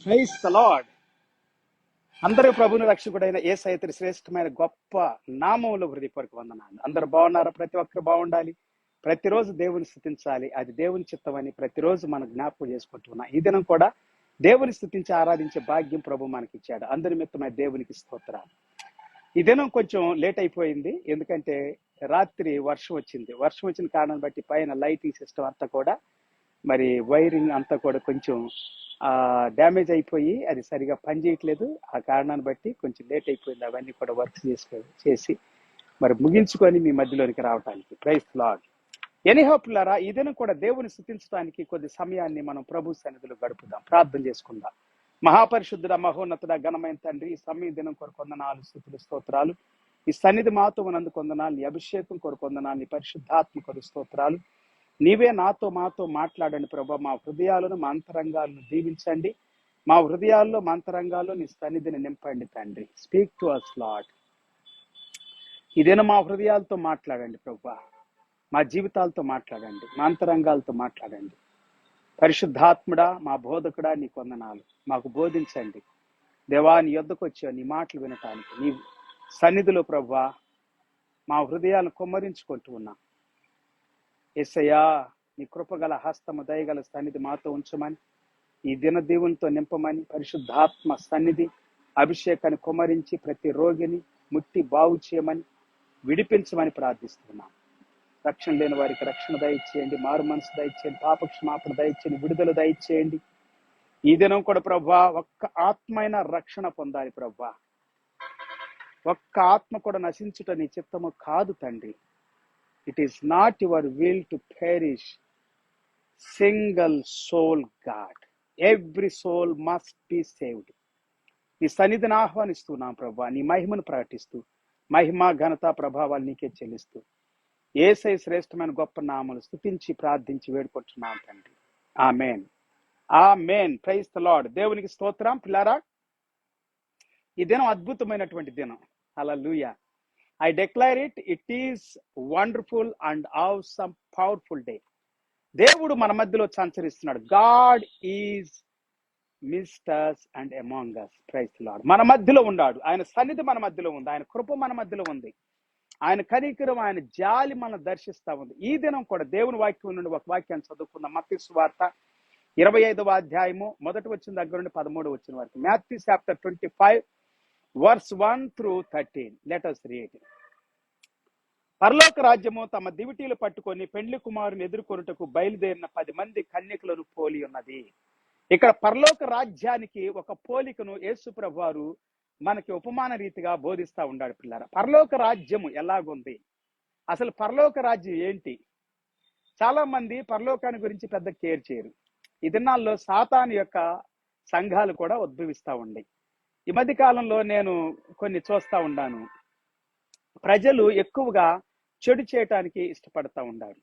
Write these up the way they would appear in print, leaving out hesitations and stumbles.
Praise the lord. అందరూ ప్రభుని రక్షకుడైన యేసయ్య శ్రేష్టమైన గొప్ప నామములో హృదయపూర్వక వందనాలు. అందరూ బాగున్నారా? ప్రతి ఒక్కరు బాగుండాలి. ప్రతిరోజు దేవుని స్తుతించాలి. అది దేవుని చిత్తమని ప్రతిరోజు మనం జ్ఞాపకం చేసుకుంటున్నాం. ఈ దినం కూడా దేవుని స్తుతించి ఆరాధించే భాగ్యం ప్రభు మనకి ఇచ్చాడు. అందరి మిత్తమైన దేవునికి స్తోత్రాలు. ఈ దినం కొంచెం లేట్ అయిపోయింది, ఎందుకంటే రాత్రి వర్షం వచ్చింది. వర్షం వచ్చిన కారణం బట్టి పైన లైటింగ్ సిస్టమ్ అంతా కూడా, మరి వైరింగ్ అంతా కూడా కొంచెం డ్యామేజ్ అయిపోయి అది సరిగా పనిచేయట్లేదు. ఆ కారణాన్ని బట్టి కొంచెం లేట్ అయిపోయింది. అవన్నీ కూడా వర్క్ చేసి మరి ముగించుకొని మీ మధ్యలోనికి రావడానికి. Praise lord. ఎనీహౌ పిల్లారా, ఈ దినం కూడా దేవుని స్తుతించడానికి కొద్ది సమయాన్ని మనం ప్రభు సన్నిధిలో గడుపుదాం, ప్రార్థన చేసుకుందాం. మహాపరిశుద్ధుడ, మహోన్నతుడ, ఘనమైన తండ్రి, ఈ సమయ దినం కొరకు వందనాలు, స్తుతులు, స్తోత్రాలు. ఈ సన్నిధి మాతో మనందుకు వందనాలు. నీ అభిషేకం కొరకు వందనాలు. నీ పరిశుద్ధాత్మ కొరకు స్తోత్రాలు. నీవే మాతో మాట్లాడండి ప్రభా. మా హృదయాలను, మా అంతరంగాలను దీవించండి. మా హృదయాల్లో, మా అంతరంగాల్లో నీ సన్నిధిని నింపండి తండ్రి. Speak to us Lord. ఇదేనా మా హృదయాలతో మాట్లాడండి ప్రభా. మా జీవితాలతో మాట్లాడండి, మా అంతరంగాలతో మాట్లాడండి. పరిశుద్ధాత్ముడా, మా బోధకుడా, నీకు వందనాలు. మాకు బోధించండి దేవా. నీ యొద్దకు వచ్చా నీ మాటలు వినటానికి, నీ సన్నిధిలో ప్రభా మా హృదయాలను కుమ్మరించుకుంటూ ఉన్నాం. యేసయ్యా, నీ కృపగల హస్తము, దయగల సన్నిధి మాతో ఉంచమని, ఈ దిన దేవునితో నింపమని, పరిశుద్ధాత్మ సన్నిధి అభిషేకాన్ని కుమ్మరించి ప్రతి రోగిని ముట్టి బాగు చేయమని, విడిపించమని ప్రార్థిస్తున్నాం. రక్షణ లేని వారికి రక్షణ దయచేయండి, మారు మనసు దయచేయండి, పాపక్షమాపణ దయచేయండి, విడుదల దయచేయండి. ఈ దినం కూడా ప్రభా ఒక్క ఆత్మైన రక్షణ పొందాలి ప్రభా. ఒక్క ఆత్మ కూడా నశించుట నీ చిత్తము కాదు తండ్రి. It is not your will to perish single soul God. Every soul must be saved. నీ సన్నిధిని ఆహ్వానిస్తున్నాం ప్రభా. నీ మహిమను ప్రకటిస్తూ, మహిమ ఘనత ప్రభావాలు నీకే చెల్లిస్తూ, యేసయ్య శ్రేష్టమైన గొప్ప నామములు స్తుతించి ప్రార్థించి వేడుకుంటున్నాం తండ్రి. ఆమేన్, ఆమేన్. Praise the lord. దేవునికి స్తోత్రం. పిల్లారా, ఈ దినం అద్భుతమైనటువంటి దినం. హల్లెలూయా. I declare it, it is wonderful and awesome, powerful day. దేవుడు మన మధ్యలో సంచరిస్తున్నాడు. గాడ్ ఈజ్ మిస్టర్స్ and among us. Praise the lord. మన మధ్యలో ఉన్నాడు. ఆయన సన్నిధి మన మధ్యలో ఉంది. ఆయన కృప మన మధ్యలో ఉంది. ఆయన కనికరం, ఆయన జాలి మనం దర్శిస్తా ఉంది. ఈ దినం కూడా దేవుని వాక్యం నుండి ఒక వాక్యాన్ని చదువుకుందాం. మత్తయి సువార్త 25వ అధ్యాయము మొదటి వచ్చిన దగ్గర నుండి 13 వచ్చిన వరకు. Matthew chapter 25 verse 1 through 13. Let us read. పరలోక రాజ్యము తమ దివిటీలు పట్టుకొని పెండ్లి కుమారుని ఎదుర్కొనుటకు బయలుదేరిన 10 మంది కన్యకులను పోలి ఉన్నది. ఇక్కడ పరలోక రాజ్యానికి ఒక పోలికను యేసు ప్రభువారు మనకి ఉపమాన రీతిగా బోధిస్తా ఉన్నాడు పిల్లారా. పరలోక రాజ్యము ఎలాగుంది, అసలు పరలోక రాజ్యం ఏంటి? చాలా మంది పరలోకాన్ని గురించి పెద్ద కేర్ చేయరు. ఈ దినాల్లో సాతాను యొక్క సంఘాలు కూడా ఉద్భవిస్తా ఉన్నాయి. ఈ మధ్య కాలంలో నేను కొన్ని చూస్తా ఉన్నాను. ప్రజలు ఎక్కువగా చెడు చేయటానికి ఇష్టపడతా ఉన్నారు.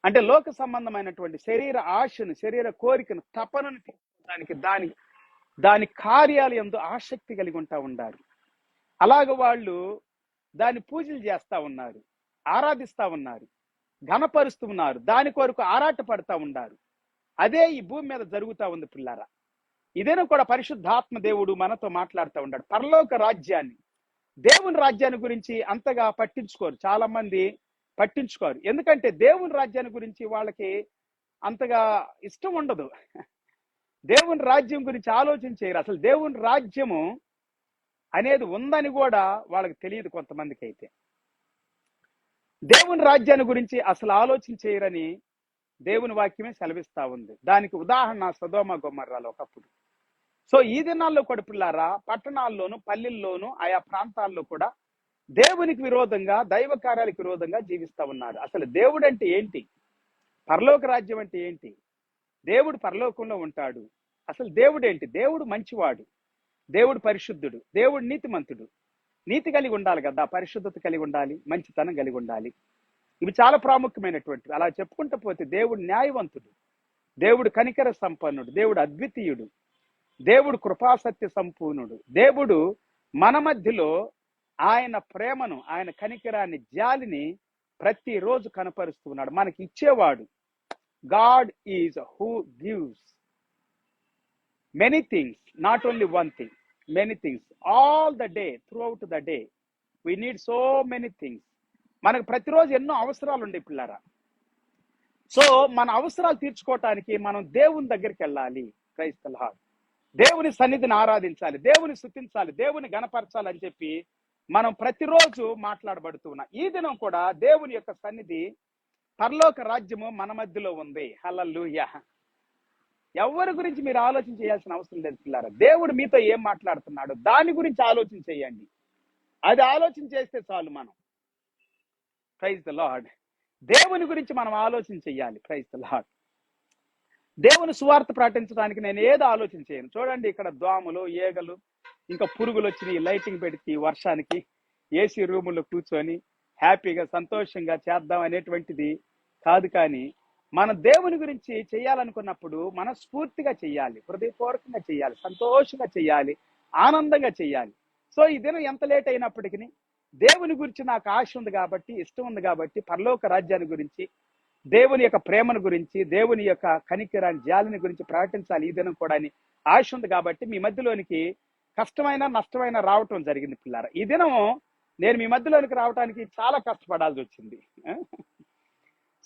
అంటే లోక సంబంధమైనటువంటి శరీర ఆశను, శరీర కోరికను, తపనను తీర్చడానికి దాని కార్యాలు ఎంతో ఆసక్తి కలిగి ఉంటా ఉన్నారు. అలాగ వాళ్ళు దాని పూజలు చేస్తా ఉన్నారు, ఆరాధిస్తా ఉన్నారు, ఘనపరుస్తూ ఉన్నారు, దాని కొరకు ఆరాట పడతా ఉన్నారు. అదే ఈ భూమి మీద జరుగుతూ ఉంది పిల్లారా. ఇదేనా కూడా పరిశుద్ధాత్మ దేవుడు మనతో మాట్లాడుతూ ఉన్నాడు. పరలోక రాజ్యాన్ని, దేవుని రాజ్యాన్ని గురించి అంతగా పట్టించుకోరు. చాలా మంది పట్టించుకోరు. ఎందుకంటే దేవుని రాజ్యాన్ని గురించి వాళ్ళకి అంతగా ఇష్టం ఉండదు. దేవుని రాజ్యం గురించి ఆలోచన చేయరు. అసలు దేవుని రాజ్యము అనేది ఉందని కూడా వాళ్ళకి తెలియదు. కొంతమందికి అయితే దేవుని రాజ్యాన్ని గురించి అసలు ఆలోచన చేయరని దేవుని వాక్యమే సెలవిస్తా ఉంది. దానికి ఉదాహరణ సొదొమ గొమొర్రాలు ఒకప్పుడు. సో ఈ దినాల్లో కూడా పిల్లారా, పట్టణాల్లోను పల్లెల్లోను ఆయా ప్రాంతాల్లో కూడా దేవునికి విరోధంగా, దైవ కార్యాలకు విరోధంగా జీవిస్తా ఉన్నారు. అసలు దేవుడు అంటే ఏంటి? పరలోక రాజ్యం అంటే ఏంటి? దేవుడు పరలోకంలో ఉంటాడు. అసలు దేవుడు ఏంటి? దేవుడు మంచివాడు, దేవుడు పరిశుద్ధుడు, దేవుడు నీతిమంతుడు. నీతి కలిగి ఉండాలి కదా, పరిశుద్ధత కలిగి ఉండాలి, మంచితనం కలిగి ఉండాలి. ఇవి చాలా ప్రాముఖ్యమైనటువంటివి. అలా చెప్పుకుంటూ పోతే దేవుడు న్యాయవంతుడు, దేవుడు కనికర సంపన్నుడు, దేవుడు అద్వితీయుడు, దేవుడు కృపాసత్య సంపూర్ణుడు. దేవుడు మన మధ్యలో ఆయన ప్రేమను, ఆయన కనికరాన్ని, జాలిని ప్రతిరోజు కనపరుస్తూ ఉన్నాడు. మనకి ఇచ్చేవాడు. God is who gives. Many things, not only one thing, many things all the day, through out the day we need so many things. మనకు ప్రతిరోజు ఎన్నో అవసరాలు ఉండే పిల్లారా. సో మన అవసరాలు తీర్చుకోవటానికి మనం దేవుని దగ్గరికి వెళ్ళాలి. Praise the Lord. దేవుని సన్నిధిని ఆరాధించాలి, దేవుని స్తుతించాలి, దేవుని గణపరచాలి అని చెప్పి మనం ప్రతిరోజు మాట్లాడబడుతూ ఉన్నాం. ఈ దినం కూడా దేవుని యొక్క సన్నిధి, పరలోక రాజ్యము మన మధ్యలో ఉంది. హల్లెలూయా. ఎవరి గురించి మీరు ఆలోచన చేయాల్సిన అవసరం లేదు పిల్లారా. దేవుడు మీతో ఏం మాట్లాడుతున్నాడు దాని గురించి ఆలోచన చేయండి. అది ఆలోచన చేస్తే చాలు. మనం ప్రైజ్ ది లార్డ్. దేవుని గురించి మనం ఆలోచన చెయ్యాలి. Praise the Lord. దేవుని సువార్త ప్రకటించడానికి నేను ఏదో ఆలోచన చేయను. చూడండి, ఇక్కడ దోమలు, ఏగలు, ఇంకా పురుగులు వచ్చినాయి. లైటింగ్ పెడితే వర్షానికి ఏసీ రూముల్లో కూర్చొని హ్యాపీగా సంతోషంగా చేద్దాం అనేటువంటిది కాదు. కానీ మన దేవుని గురించి చేయాలనుకున్నప్పుడు మనస్ఫూర్తిగా చెయ్యాలి, హృదయపూర్వకంగా చెయ్యాలి, సంతోషంగా చెయ్యాలి, ఆనందంగా చెయ్యాలి. సో ఈ దినం ఎంత లేట్ అయినప్పటికీ దేవుని గురించి నాకు ఆశ ఉంది కాబట్టి, ఇష్టం ఉంది కాబట్టి, పరలోక రాజ్యాన్ని గురించి, దేవుని యొక్క ప్రేమను గురించి, దేవుని యొక్క కనికరాన్ని, జాలిని గురించి ప్రకటించాలి ఈ దినం కూడా అని ఆశ ఉంది కాబట్టి మీ మధ్యలోనికి కష్టమైన నష్టమైన రావటం జరిగింది పిల్లారా. ఈ దినం నేను మీ మధ్యలోనికి రావడానికి చాలా కష్టపడాల్సి వచ్చింది.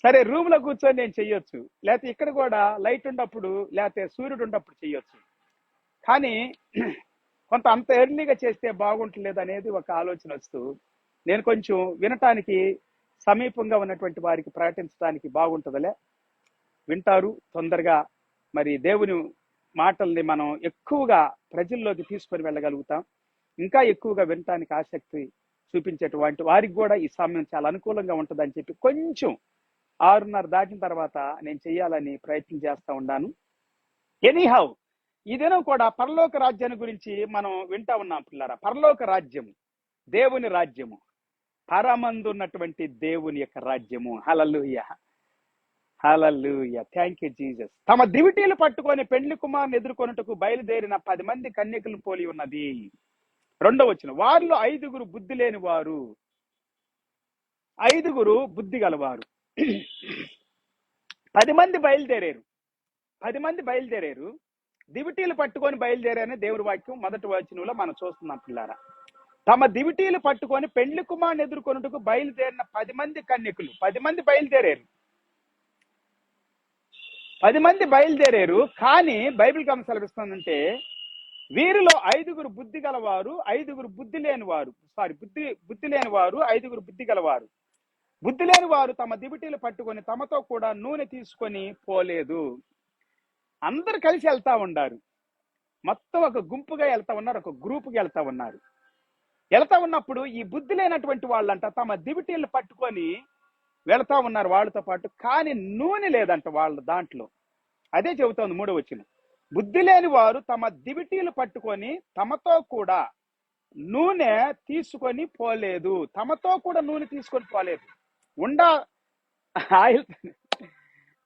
సరే, రూమ్ లో కూర్చొని నేను చెయ్యొచ్చు, లేకపోతే ఇక్కడ కూడా లైట్ ఉన్నప్పుడు, లేకపోతే సూర్యుడు ఉన్నప్పుడు చెయ్యొచ్చు. కానీ కొంత అంత ఎర్లీగా చేస్తే బాగుంటలేదు అనేది ఒక ఆలోచన వస్తూ, నేను కొంచెం వినటానికి సమీపంగా ఉన్నటువంటి వారికి ప్రకటించడానికి బాగుంటుందిలే, వింటారు తొందరగా. మరి దేవుని మాటల్ని మనం ఎక్కువగా ప్రజల్లోకి తీసుకొని వెళ్ళగలుగుతాం. ఇంకా ఎక్కువగా వినటానికి ఆసక్తి చూపించేటువంటి వారికి కూడా ఈ సమయం చాలా అనుకూలంగా ఉంటుందని చెప్పి కొంచెం 6:30 దాటిన తర్వాత నేను చెయ్యాలని ప్రయత్నం చేస్తూ ఉన్నాను. ఎనీహౌ, ఈ దినం కూడా పరలోక రాజ్యాన్ని గురించి మనం వింటా ఉన్నాం పిల్లారా. పరలోక రాజ్యము, దేవుని రాజ్యము, పరమందున్నటువంటి దేవుని యొక్క రాజ్యము. హల్లెలూయా, హల్లెలూయా. Thank you Jesus. తమ దివిటీలు పట్టుకొని పెండ్లి కుమారుని ఎదుర్కొనుటకు బయలుదేరిన 10 మంది కన్యకలను పోలి ఉన్నది. 2వ వచనం, వారిలో 5 బుద్ధి లేని వారు, 5 బుద్ధి గలవారు. 10 మంది బయలుదేరారు. 10 మంది బయలుదేరారు, దివిటీలు పట్టుకొని బయలుదేరారని దేవుని వాక్యం 1వ వచనంలో మనం చూస్తున్నాం పిల్లారా. తమ దివిటీలు పట్టుకొని పెండ్లి కుమారుని ఎదుర్కొనుటకు బయలుదేరిన 10 మంది కన్యకులు. 10 మంది బయలుదేరారు. 10 మంది బయలుదేరారు. కానీ బైబిల్ ఏం సెలవిస్తుందంటే, వీరిలో 5 బుద్ధి గలవారు, 5 బుద్ధి లేని వారు. బుద్ధి లేని వారు, 5 బుద్ధి గలవారు. బుద్ధి లేని వారు తమ దివిటీలు పట్టుకొని తమతో కూడా నూనె తీసుకొని పోలేదు. అందరు కలిసి వెళ్తా ఉన్నారు. మొత్తం ఒక గుంపుగా వెళ్తా ఉన్నారు, ఒక గ్రూపుగా వెళ్తా ఉన్నారు. వెళ్తా ఉన్నప్పుడు ఈ బుద్ధి లేనటువంటి వాళ్ళంట తమ దివిటీలు పట్టుకొని వెళ్తా ఉన్నారు వాళ్ళతో పాటు. కానీ నూనె లేదంట వాళ్ళ దాంట్లో. అదే చెబుతోంది 3వ వచనం. బుద్ధి లేని వారు తమ దివిటీలు పట్టుకొని తమతో కూడా నూనె తీసుకొని పోలేదు. తమతో కూడా నూనె తీసుకొని పోలేదు. ఆయిల్.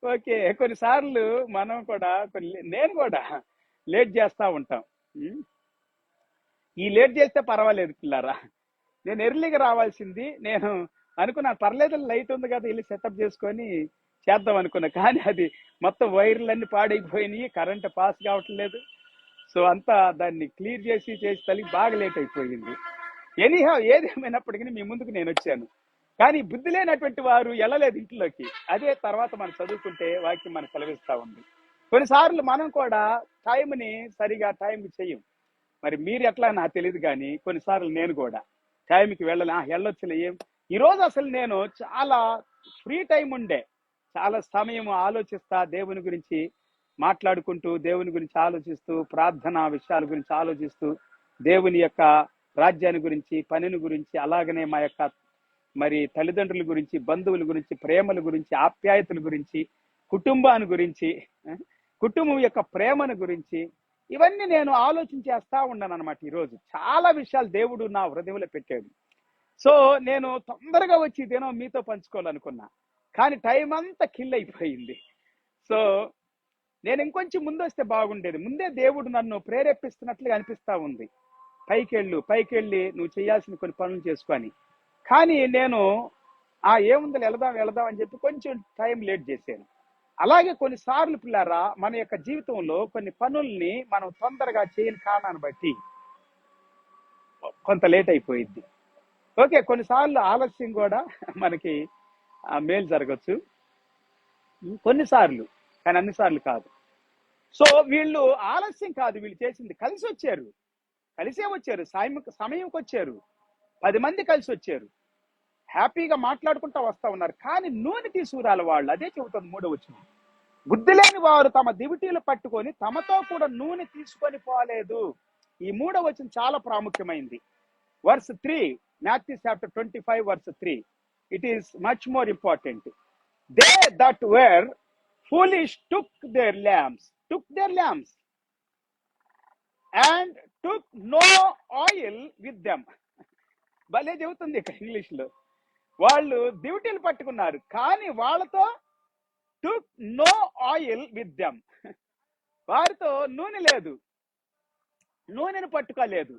ఓకే, కొన్నిసార్లు మనం కూడా నేను కూడా లేట్ చేస్తా ఉంటాం. ఈ లేట్ చేస్తే పర్వాలేదు పిల్లారా, నేను ఎర్లీగా రావాల్సింది. నేను అనుకున్నా పర్లేదు, లైట్ ఉంది కదా వెళ్ళి సెటప్ చేసుకొని చేద్దాం అనుకున్నా. కానీ అది మొత్తం వైర్లన్నీ పాడైపోయినాయి, కరెంట్ పాస్ కావట్లేదు. సో అంతా దాన్ని క్లియర్ చేసి తల్లి బాగా లేట్ అయిపోయింది. ఎనీహౌ, ఏదేమైనప్పటికీ మీ ముందుకు నేను వచ్చాను. కానీ బుద్ధి లేనటువంటి వారు వెళ్ళలేదు ఇంట్లోకి. అదే తర్వాత మనం చదువుకుంటే వాక్యం మనకు సెలవిస్తా ఉంది. కొన్నిసార్లు మనం కూడా టైంని సరిగా టైంకి చెయ్యం. మరి మీరు ఎట్లా నాకు తెలియదు, కానీ కొన్నిసార్లు నేను కూడా టైంకి వెళ్ళొచ్చులే. ఈరోజు అసలు నేను చాలా ఫ్రీ టైం ఉండే, చాలా సమయం ఆలోచిస్తా, దేవుని గురించి మాట్లాడుకుంటూ, దేవుని గురించి ఆలోచిస్తూ, ప్రార్థన విషయాల గురించి ఆలోచిస్తూ, దేవుని యొక్క రాజ్యాన్ని గురించి, పనిని గురించి, అలాగనే మా యొక్క మరి తల్లిదండ్రుల గురించి, బంధువుల గురించి, ప్రేమల గురించి, ఆప్యాయతల గురించి, కుటుంబాన్ని గురించి, కుటుంబం యొక్క ప్రేమను గురించి, ఇవన్నీ నేను ఆలోచన చేస్తా ఉన్నాను అనమాట. ఈరోజు చాలా విషయాలు దేవుడు నా హృదయంలో పెట్టాడు. సో నేను తొందరగా వచ్చి ఇదేనో మీతో పంచుకోవాలనుకున్నా, కానీ టైం అంతా కిల్ అయిపోయింది. సో నేను ఇంకొంచెం ముందు వస్తే బాగుండేది. ముందే దేవుడు నన్ను ప్రేరేపిస్తున్నట్లుగా అనిపిస్తా ఉంది, పైకెళ్ళి నువ్వు చేయాల్సిన కొన్ని పనులు చేసుకొని. కానీ నేను ఏముంది వెళదాం అని చెప్పి కొంచెం టైం లేట్ చేశాను. అలాగే కొన్నిసార్లు పిల్లారా మన యొక్క జీవితంలో కొన్ని పనుల్ని మనం తొందరగా చేయని కారణాన్ని బట్టి కొంత లేట్ అయిపోయింది. ఓకే, కొన్నిసార్లు ఆలస్యం కూడా మనకి మేలు జరగచ్చు కొన్నిసార్లు, కానీ అన్నిసార్లు కాదు. సో వీళ్ళు ఆలస్యం కాదు, వీళ్ళు చేసింది కలిసి వచ్చారు, కలిసే వచ్చారు, సమయంకి వచ్చారు, 10 మంది కలిసి వచ్చారు, హ్యాపీగా మాట్లాడుకుంటా వస్తా ఉన్నారు. కానీ నూనె తీసుకురాలి వాళ్ళు. అదే చెబుతుంది 3వ వచనం. బుద్ధి లేని వారు తమ దివిటీలు పట్టుకొని తమతో కూడా నూనె తీసుకొని పోలేదు. ఈ 3వ వచనం చాలా ప్రాముఖ్యమైంది. Verse 3, Matthew chapter 25 verse 3. It is much more important. They that were foolish took their lamps and took no oil with them. భలే చెబుతుంది ఇక్కడ ఇంగ్లీష్ లో. వాళ్ళు దివిటీలు పట్టుకున్నారు కానీ వాళ్ళతో took no oil with them. వారితో నూనె లేదు, నూనెను పట్టుకోలేదు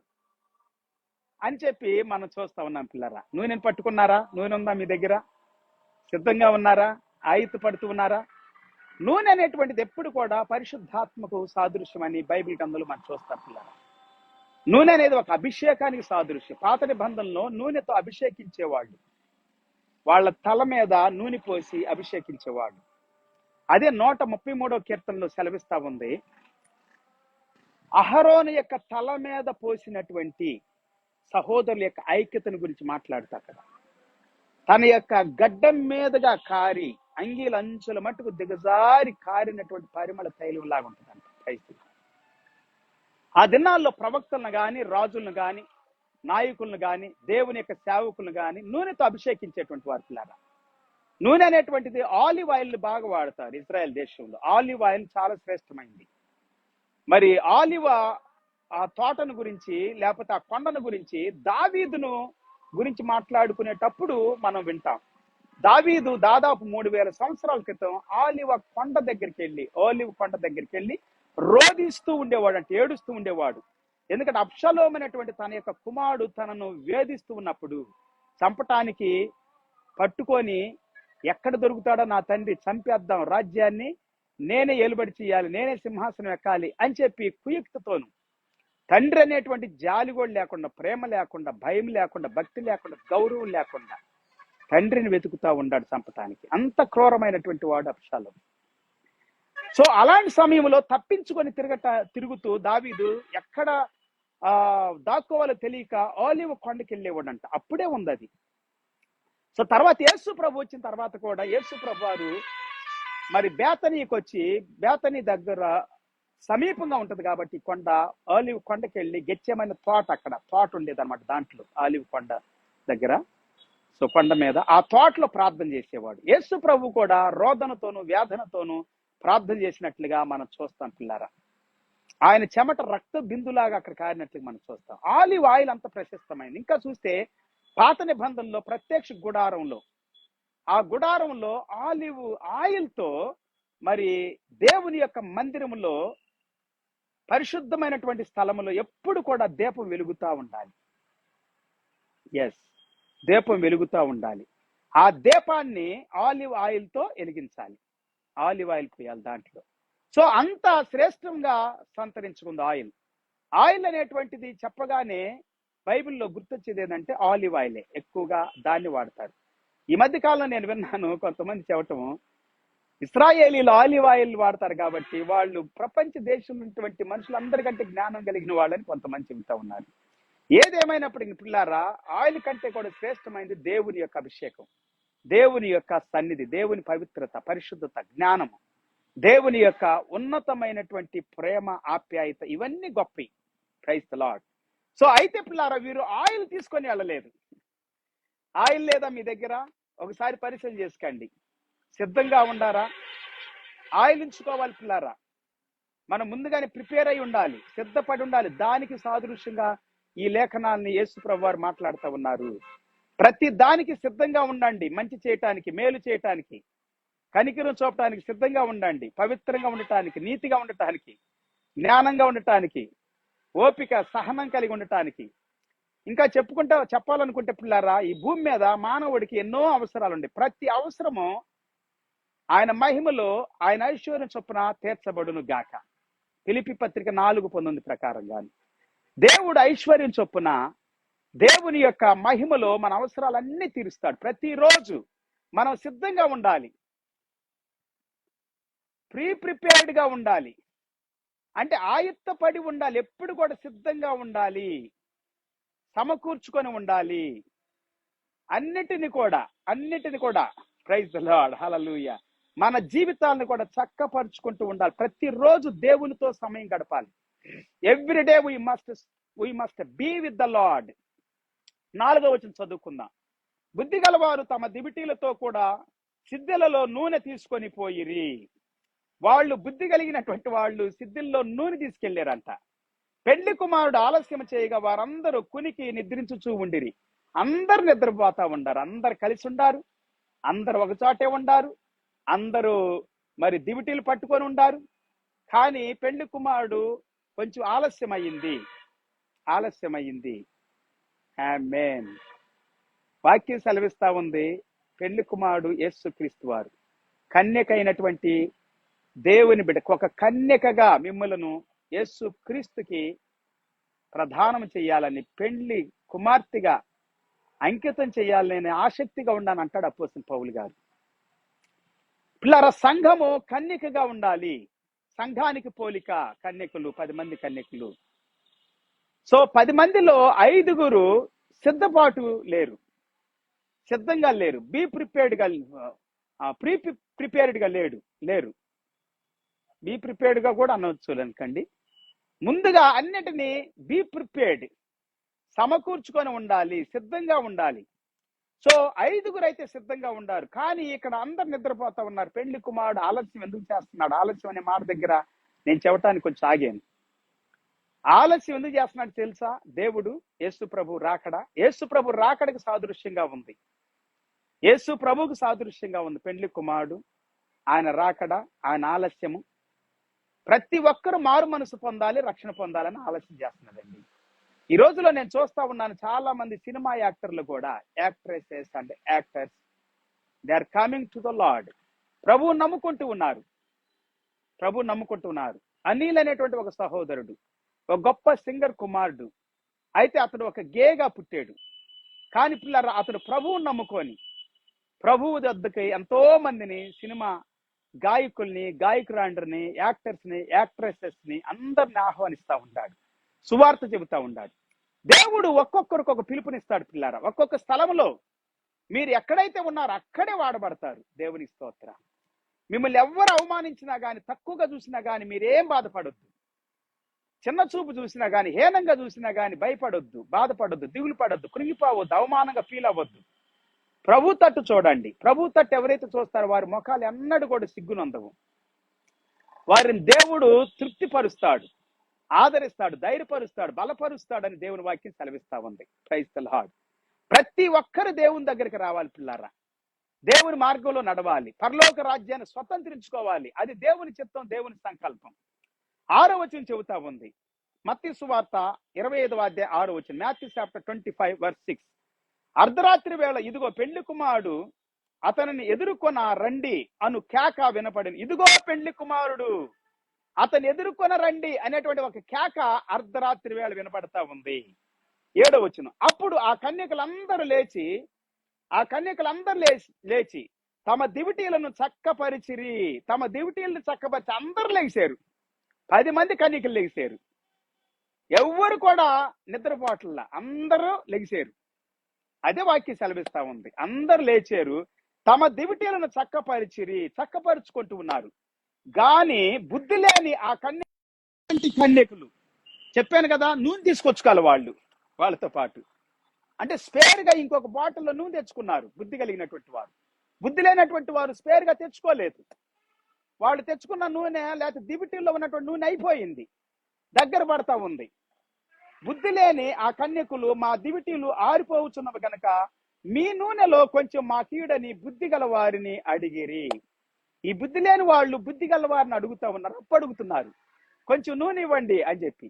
అని చెప్పి మనం చూస్తా ఉన్నాం పిల్లరా. నూనెను పట్టుకున్నారా? నూనె ఉందా మీ దగ్గర? సిద్ధంగా ఉన్నారా? ఆయుత్తు పడుతూ ఉన్నారా? నూనె అనేటువంటిది ఎప్పుడు కూడా పరిశుద్ధాత్మకు సాదృశ్యం అని బైబిల్ గ్రంథంలో మనం చూస్తాం పిల్లరా. నూనె అనేది ఒక అభిషేకానికి సాదృశ్యం. పాత నిబంధనలో నూనెతో అభిషేకించేవాళ్ళు, వాళ్ళ తల మీద నూనె పోసి అభిషేకించేవాళ్ళు. అదే 133వ కీర్తనలో సెలవిస్తా ఉంది. అహరోను యొక్క తల మీద పోసినటువంటి సహోదరుల యొక్క ఐక్యతను గురించి మాట్లాడుతా కదా. తన యొక్క గడ్డం మీదుగా కారి అంగీల అంచుల మట్టుకు దిగజారి కారినటువంటి పరిమళ తైలం లాగా ఉంటుందంట. క్రైస్తవులు ఆ దినాల్లో ప్రవక్తలను గాని, రాజులను గాని, నాయకులను గాని, దేవుని యొక్క సేవకులను గాని నూనెతో అభిషేకించేటువంటి వారు పిల్లారా. నూనె అనేటువంటిది ఆలివ్ ఆయిల్ బాగా వాడతారు ఇజ్రాయెల్ దేశంలో. ఆలివ్ ఆయిల్ చాలా శ్రేష్టమైంది. మరి ఆలివ్ ఆ తోటను గురించి లేకపోతే ఆ కొండను గురించి దావీదును గురించి మాట్లాడుకునేటప్పుడు మనం వింటాం. దావీదు దాదాపు 3000 సంవత్సరాల క్రితం ఆలివ్ కొండ దగ్గరికి వెళ్ళి రోధిస్తూ ఉండేవాడు, అంటే ఏడుస్తూ ఉండేవాడు. ఎందుకంటే అబ్షలోము అనేటువంటి తన యొక్క కుమారుడు తనను వేధిస్తూ ఉన్నప్పుడు చంపటానికి పట్టుకొని, ఎక్కడ దొరుకుతాడో నా తండ్రి, చంపేద్దాం, రాజ్యాన్ని నేనే ఏలుబడి చేయాలి, నేనే సింహాసనం ఎక్కాలి అని చెప్పి కుయుక్తతోను, తండ్రి అనేటువంటి జాలి కూడా లేకుండా, ప్రేమ లేకుండా, భయం లేకుండా, భక్తి లేకుండా, గౌరవం లేకుండా తండ్రిని వెతుకుతా ఉన్నాడు చంపటానికి. అంత క్రూరమైనటువంటి వాడు అబ్షలోము. సో అలాంటి సమయంలో తప్పించుకొని తిరుగుతూ దావీదు ఎక్కడ దాక్కోవాలో తెలియక ఆలివ్ కొండకి వెళ్ళేవాడంట. అప్పుడే ఉంది అది. సో తర్వాత యేసు ప్రభు వచ్చిన తర్వాత కూడా యేసు ప్రభు వారు మరి బేతనీకి వచ్చి, బేతనీ దగ్గర సమీపంగా ఉంటది కాబట్టి కొండ, ఆలివ్ కొండకి వెళ్ళి గెచ్చేమైన తోట, అక్కడ తోట ఉండేది అనమాట దాంట్లో ఆలివ్ కొండ దగ్గర. సో కొండ మీద ఆ తోటలో ప్రార్థన చేసేవాడు. యేసు ప్రభు కూడా రోదనతోనూ వేదనతోనూ ప్రార్థన చేసినట్లుగా మనం చూస్తాం పిల్లారా. ఆయన చెమట రక్త బిందులాగా అక్కడ కారినట్లుగా మనం చూస్తాం. ఆలివ్ ఆయిల్ అంత ప్రశస్తమైంది. ఇంకా చూస్తే పాత నిబంధనలో ప్రత్యక్ష గుడారంలో, ఆ గుడారంలో ఆలివ్ ఆయిల్తో మరి దేవుని యొక్క మందిరంలో పరిశుద్ధమైనటువంటి స్థలములో ఎప్పుడు కూడా దీపం వెలుగుతూ ఉండాలి. ఎస్, దీపం వెలుగుతూ ఉండాలి. ఆ దీపాన్ని ఆలివ్ ఆయిల్తో వెలిగించాలి, ఆలివ్ ఆయిల్ పోయాలి దాంట్లో. సో అంత శ్రేష్టంగా సంతరించుకుంది ఆయిల్. ఆయిల్ అనేటువంటిది చెప్పగానే బైబిల్లో గుర్తొచ్చేది ఏంటంటే ఆలివ్ ఆయిలే, ఎక్కువగా దాన్ని వాడతారు. ఈ మధ్య కాలంలో నేను విన్నాను కొంతమంది చెప్పటము, ఇస్రాయేలీలు ఆలివ్ ఆయిల్ వాడతారు కాబట్టి వాళ్ళు ప్రపంచ దేశంలో ఉన్నటువంటి మనుషులందరికంటే జ్ఞానం కలిగిన వాళ్ళని కొంతమంది చెబుతా ఉన్నారు. ఏదేమైనప్పటికీ పిల్లారా, ఆయిల్ కంటే కూడా శ్రేష్టమైనది దేవుని యొక్క అభిషేకం, దేవుని యొక్క సన్నిధి, దేవుని పవిత్రత, పరిశుద్ధత, జ్ఞానము, దేవుని యొక్క ఉన్నతమైనటువంటి ప్రేమ, ఆప్యాయత, ఇవన్నీ గొప్పవి. Praise the lord. సో అయితే పిల్లారా, వీరు ఆయిల్ తీసుకొని వెళ్ళలేదు. ఆయిల్ లేదా మీ దగ్గర? ఒకసారి పరిశీలన చేసుకోండి. సిద్ధంగా ఉండారా? ఆయిల్ ఉంచుకోవాలి పిల్లారా. మనం ముందుగానే ప్రిపేర్ అయి ఉండాలి, సిద్ధపడి ఉండాలి. దానికి సాదృశ్యంగా ఈ లేఖనాలని యేసు ప్రభువు వారు మాట్లాడుతూ ఉన్నారు. ప్రతి దానికి సిద్ధంగా ఉండండి. మంచి చేయటానికి, మేలు చేయటానికి, కనికరం చూపటానికి సిద్ధంగా ఉండండి. పవిత్రంగా ఉండటానికి, నీతిగా ఉండటానికి, జ్ఞానంగా ఉండటానికి, ఓపిక, సహనం కలిగి ఉండటానికి. ఇంకా చెప్పాలనుకుంటే పిల్లారా, ఈ భూమి మీద మానవుడికి ఎన్నో అవసరాలు ఉన్నాయి. ప్రతి అవసరము ఆయన మహిమలో ఆయన ఐశ్వర్యం చొప్పున తీర్చబడును గాక. ఫిలిప్పీ పత్రిక 4:19 ప్రకారంగాను దేవుడు ఐశ్వర్యం చొప్పున దేవుని యొక్క మహిమలో మన అవసరాలన్నీ తీరుస్తాడు. ప్రతిరోజు మనం సిద్ధంగా ఉండాలి, ప్రిపేర్డ్ గా ఉండాలి. అంటే ఆయుత్తపడి ఉండాలి, ఎప్పుడు కూడా సిద్ధంగా ఉండాలి, సమకూర్చుకొని ఉండాలి. అన్నిటిని కూడా ప్రైజ్ ది లార్డ్, హల్లెలూయా, మన జీవితాలను కూడా చక్కపరుచుకుంటూ ఉండాలి. ప్రతిరోజు దేవునితో సమయం గడపాలి. Everyday we must be with the Lord. 4వ వచనం చదువుకుందాం. బుద్ధి గలవారు తమ దివిటీలతో కూడా సిద్ధెలలో నూనె తీసుకొని పోయిరి. వాళ్ళు బుద్ధి కలిగినటువంటి వాళ్ళు సిద్ధుల్లో నూనె తీసుకెళ్లారంట. పెళ్లి కుమారుడు ఆలస్యం చేయగా వారందరూ కునికి నిద్రించుచూ ఉండిరి. అందరు నిద్రపోతా ఉండారు, అందరు కలిసి ఉండారు, అందరు ఒక చోటే ఉండారు, అందరూ మరి దివిటీలు పట్టుకొని ఉండారు. కానీ పెళ్లి కుమారుడు కొంచెం ఆలస్యమైంది. ఆమేన్. వాక్యం సెలవిస్తా ఉంది, పెళ్లి కుమారుడు యేసుక్రీస్తు వారు కన్యకైనటువంటి దేవుని బిడ్డ, ఒక కన్యకగా మిమ్మలను యేసుక్రీస్తుకి ప్రదానం చేయాలని, పెళ్లి కుమార్తెగా అంకితం చేయాలని ఆసక్తిగా ఉండాలని అంటాడు అపోస్తలుడు పౌలు గారు. పిల్లల సంఘము కన్యకగా ఉండాలి. సంఘానికి పోలిక కన్యకులు, 10 మంది కన్యకులు. సో 10 మందిలో 5 సిద్ధంగా లేరు, ప్రిపేర్డ్ గా లేరు. బీ ప్రిపేర్డ్ గా కూడా అనవచ్చు అనుకోండి. ముందుగా అన్నిటినీ బీ ప్రిపేర్డ్, సమకూర్చుకొని ఉండాలి, సిద్ధంగా ఉండాలి. సో 5 అయితే సిద్ధంగా ఉండారు. కానీ ఇక్కడ అందరు నిద్రపోతా ఉన్నారు. పెళ్లి కుమారుడు ఆలస్యం ఎందుకు చేస్తున్నాడు? ఆలస్యం అనే మాట దగ్గర నేను చెప్పడానికి కొంచెం ఆగాను. ఆలస్యం ఎందుకు చేస్తున్నాడు తెలుసా? దేవుడు యేసు ప్రభు రాకడకు సాదృశ్యంగా ఉంది. యేసు ప్రభువుకు సాదృశ్యంగా ఉంది పెళ్లి కుమారుడు, ఆయన రాకడ, ఆయన ఆలస్యము. ప్రతి ఒక్కరు మారు మనసు పొందాలి, రక్షణ పొందాలని ఆలస్యం చేస్తున్నాడండి. ఈ రోజులో నేను చూస్తా ఉన్నాను, చాలా మంది సినిమా యాక్టర్లు కూడా, actresses and actors, they are coming to the Lord. ప్రభువు నమ్ముకుంటూ ఉన్నారు. అనిల్ అనేటువంటి ఒక సహోదరుడు, ఒక గొప్ప సింగర్ కుమారుడు. అయితే అతడు ఒక గేగా పుట్టాడు. కానీ పిల్లలు అతడు ప్రభువుని నమ్ముకొని ప్రభువు వద్దకి ఎంతో మందిని, సినిమా గాయకుల్ని, గాయకురాండ్రని, యాక్టర్స్ ని, యాక్ట్రెసెస్ ని అందరిని ఆహ్వానిస్తా ఉంటాడు, సువార్త చెబుతా ఉన్నాడు. దేవుడు ఒక్కొక్కరికి ఒక పిలుపునిస్తాడు పిల్లారా. ఒక్కొక్క స్థలంలో మీరు ఎక్కడైతే ఉన్నారో అక్కడే వాడబడతారు. దేవుని స్తోత్ర. మిమ్మల్ని ఎవరు అవమానించినా గాని, తక్కువగా చూసినా గాని మీరేం బాధపడొద్దు. చిన్న చూపు చూసినా గాని, హీనంగా చూసినా గాని భయపడొద్దు, బాధపడొద్దు, దిగులు పడొద్దు, కృంగిపోవద్దు, అవమానంగా ఫీల్ అవ్వద్దు. ప్రభు తట్టు చూడండి. ప్రభు తట్టు ఎవరైతే చూస్తారో వారి ముఖాలు ఎన్నడూ కూడా సిగ్గునందవు. వారిని దేవుడు తృప్తిపరుస్తాడు, ఆదరిస్తాడు, ధైర్యపరుస్తాడు, బలపరుస్తాడు అని దేవుని వాక్యం సెలవిస్తా ఉంది. Praise the Lord. ప్రతి ఒక్కరు దేవుని దగ్గరికి రావాలి పిల్లారా. దేవుని మార్గంలో నడవాలి, పరలోక రాజ్యాన్ని స్వతంత్రించుకోవాలి. అది దేవుని చిత్తం, దేవుని సంకల్పం. 6వ వచనం చెబుతా ఉంది, మత్తయి సువార్త 25వ అధ్యాయం 6వ వచనం, మాథ్యూ చాప్టర్ 25:6. అర్ధరాత్రి వేళ ఇదిగో పెళ్లి కుమారుడు అతనిని ఎదుర్కొన రండి అను కేక వినపడింది. ఇదిగో పెళ్లి కుమారుడు అతను ఎదుర్కొన రండి అనేటువంటి ఒక కేక అర్ధరాత్రి వేళ వినపడతా ఉంది. 7వ వచనం, అప్పుడు ఆ కన్యకలందరూ లేచి తమ దివిటీలను చక్కపరిచిరి. తమ దివిటీలను చక్కపరిచి అందరూ లేచారు. 10 మంది కన్యకలు లెగిశారు. ఎవ్వరు కూడా నిద్రపోవట్లా, అందరూ లెగిశారు. అదే వాక్యం సెలవిస్తా ఉంది. అందరు లేచారు, తమ దివిటీలను చక్కపరుచుకుంటూ ఉన్నారు. గాని బుద్ధి లేని ఆ కన్యకులు, చెప్పాను కదా, నూనె తీసుకొచ్చుకోవాలి వాళ్ళతో పాటు. అంటే స్పేర్ గా ఇంకొక బాటిల్లో నూనె తెచ్చుకున్నారు బుద్ధి కలిగినటువంటి వారు. బుద్ధి లేనటువంటి వారు స్పేర్ గా తెచ్చుకోలేదు. వాళ్ళు తెచ్చుకున్న నూనె, లేకపోతే దివిటీల్లో ఉన్నటువంటి నూనె అయిపోయింది, దగ్గర పడతా ఉంది. బుద్ధి లేని ఆ కన్యకులు, మా దివిటీలు ఆరిపోవచ్చున్నవి గనక మీ నూనెలో కొంచెం మా కీడని బుద్ధి గల వారిని అడిగిరి. ఈ బుద్ధి లేని వాళ్ళు బుద్ధి గల వారిని అడుగుతున్నారు, కొంచెం నూనె ఇవ్వండి అని చెప్పి.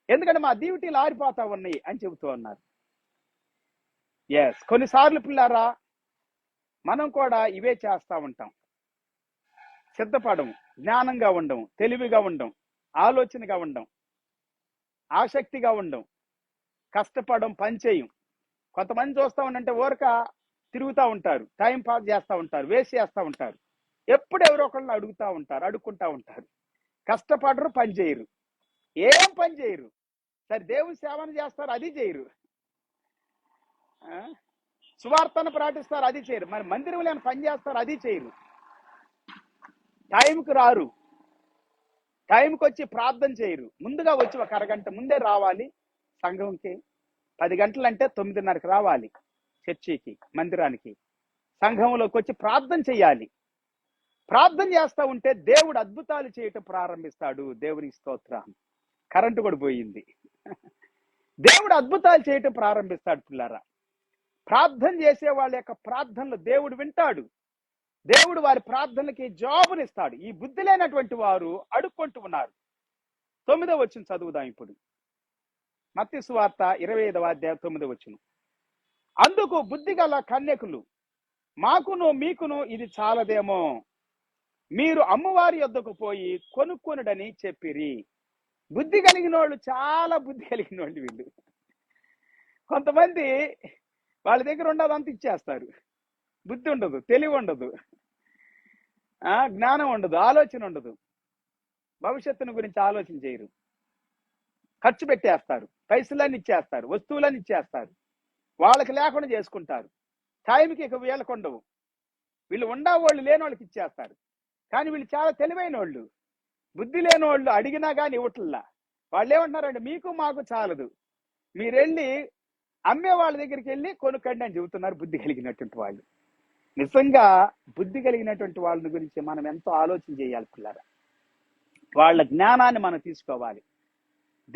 ఎందుకంటే మా దివిటీలు ఆరిపోతా ఉన్నాయి అని చెబుతూ ఉన్నారు. కొన్నిసార్లు పిల్లారా మనం కూడా ఇవే చేస్తా ఉంటాం. సిద్ధపడము, జ్ఞానంగా ఉండము, తెలివిగా ఉండం, ఆలోచనగా ఉండం, ఆసక్తిగా ఉండం, కష్టపడం, పని చేయం. కొంతమంది చూస్తా ఉండంటే ఊరక తిరుగుతూ ఉంటారు, టైం పాస్ చేస్తూ ఉంటారు, వేస్ట్ చేస్తూ ఉంటారు. ఎప్పుడు ఎవరో ఒకళ్ళని అడుక్కుంటా ఉంటారు. కష్టపడరు, పని చేయరు, ఏం పని చేయరు. సరే దేవుని సేవన చేస్తారు, అది చేయరు. సువార్తను ప్రకటిస్తారు, అది చేయరు. మరి మందిరంలో పని చేస్తారు, అది చేయరు. టైంకి రారు, టైంకి వచ్చి ప్రార్థన చేయరు. ముందుగా వచ్చి ఒక అరగంట ముందే రావాలి సంఘంకి. 10 గంటలంటే 9:30కి రావాలి చర్చికి, మందిరానికి. సంఘంలోకి వచ్చి ప్రార్థన చేయాలి. ప్రార్థన చేస్తూ ఉంటే దేవుడు అద్భుతాలు చేయటం ప్రారంభిస్తాడు. దేవుని స్తోత్రం. కరెంటు కూడా పోయింది. దేవుడు అద్భుతాలు చేయటం ప్రారంభిస్తాడు పిల్లారా. ప్రార్థన చేసే వాళ్ళ యొక్క ప్రార్థనలు దేవుడు వింటాడు. దేవుడు వారి ప్రార్థనలకి జవాబునిస్తాడు. ఈ బుద్ధి లేనటువంటి వారు అడుక్కుంటూ ఉన్నారు. 9వ వచనం చదువుదాం ఇప్పుడు. మత్తయి సువార్త 25వ అధ్యాయం 9వ వచనం. అందుకు బుద్ధిగల కన్యకులు, మాకును మీకును ఇది చాలదేమో, మీరు అమ్మవారి యొద్దకు పోయి కొనుక్కొనుడని చెప్పిరి. బుద్ధి కలిగిన వాళ్ళు, చాలా బుద్ధి కలిగిన వాళ్ళు వీళ్ళు. కొంతమంది వాళ్ళ దగ్గర ఉండదంతా ఇచ్చేస్తారు. బుద్ధి ఉండదు, తెలివి ఉండదు, జ్ఞానం ఉండదు, ఆలోచన ఉండదు, భవిష్యత్తును గురించి ఆలోచన చేయరు. ఖర్చు పెట్టేస్తారు, పైసలన్నీ ఇచ్చేస్తారు, వస్తువులన్నీ ఇచ్చేస్తారు, వాళ్ళకి లేకుండా చేసుకుంటారు. టైంకి ఇక వీళ్ళకు ఉండవు. వీళ్ళు ఉండేవాళ్ళు లేని వాళ్ళకి ఇచ్చేస్తారు. కానీ వీళ్ళు చాలా తెలివైన వాళ్ళు. బుద్ధి లేని వాళ్ళు అడిగినా కానీ ఇవ్వట్లా. వాళ్ళు ఏమంటున్నారంటే, మీకు మాకు చాలదు, మీరు వెళ్ళి అమ్మే వాళ్ళ దగ్గరికి వెళ్ళి కొనుక్కండి అని చెబుతున్నారు బుద్ధి కలిగినటువంటి వాళ్ళు. నిజంగా బుద్ధి కలిగినటువంటి వాళ్ళ గురించి మనం ఎంతో ఆలోచన చేయాలి పిల్లరా. వాళ్ళ జ్ఞానాన్ని మనం తీసుకోవాలి.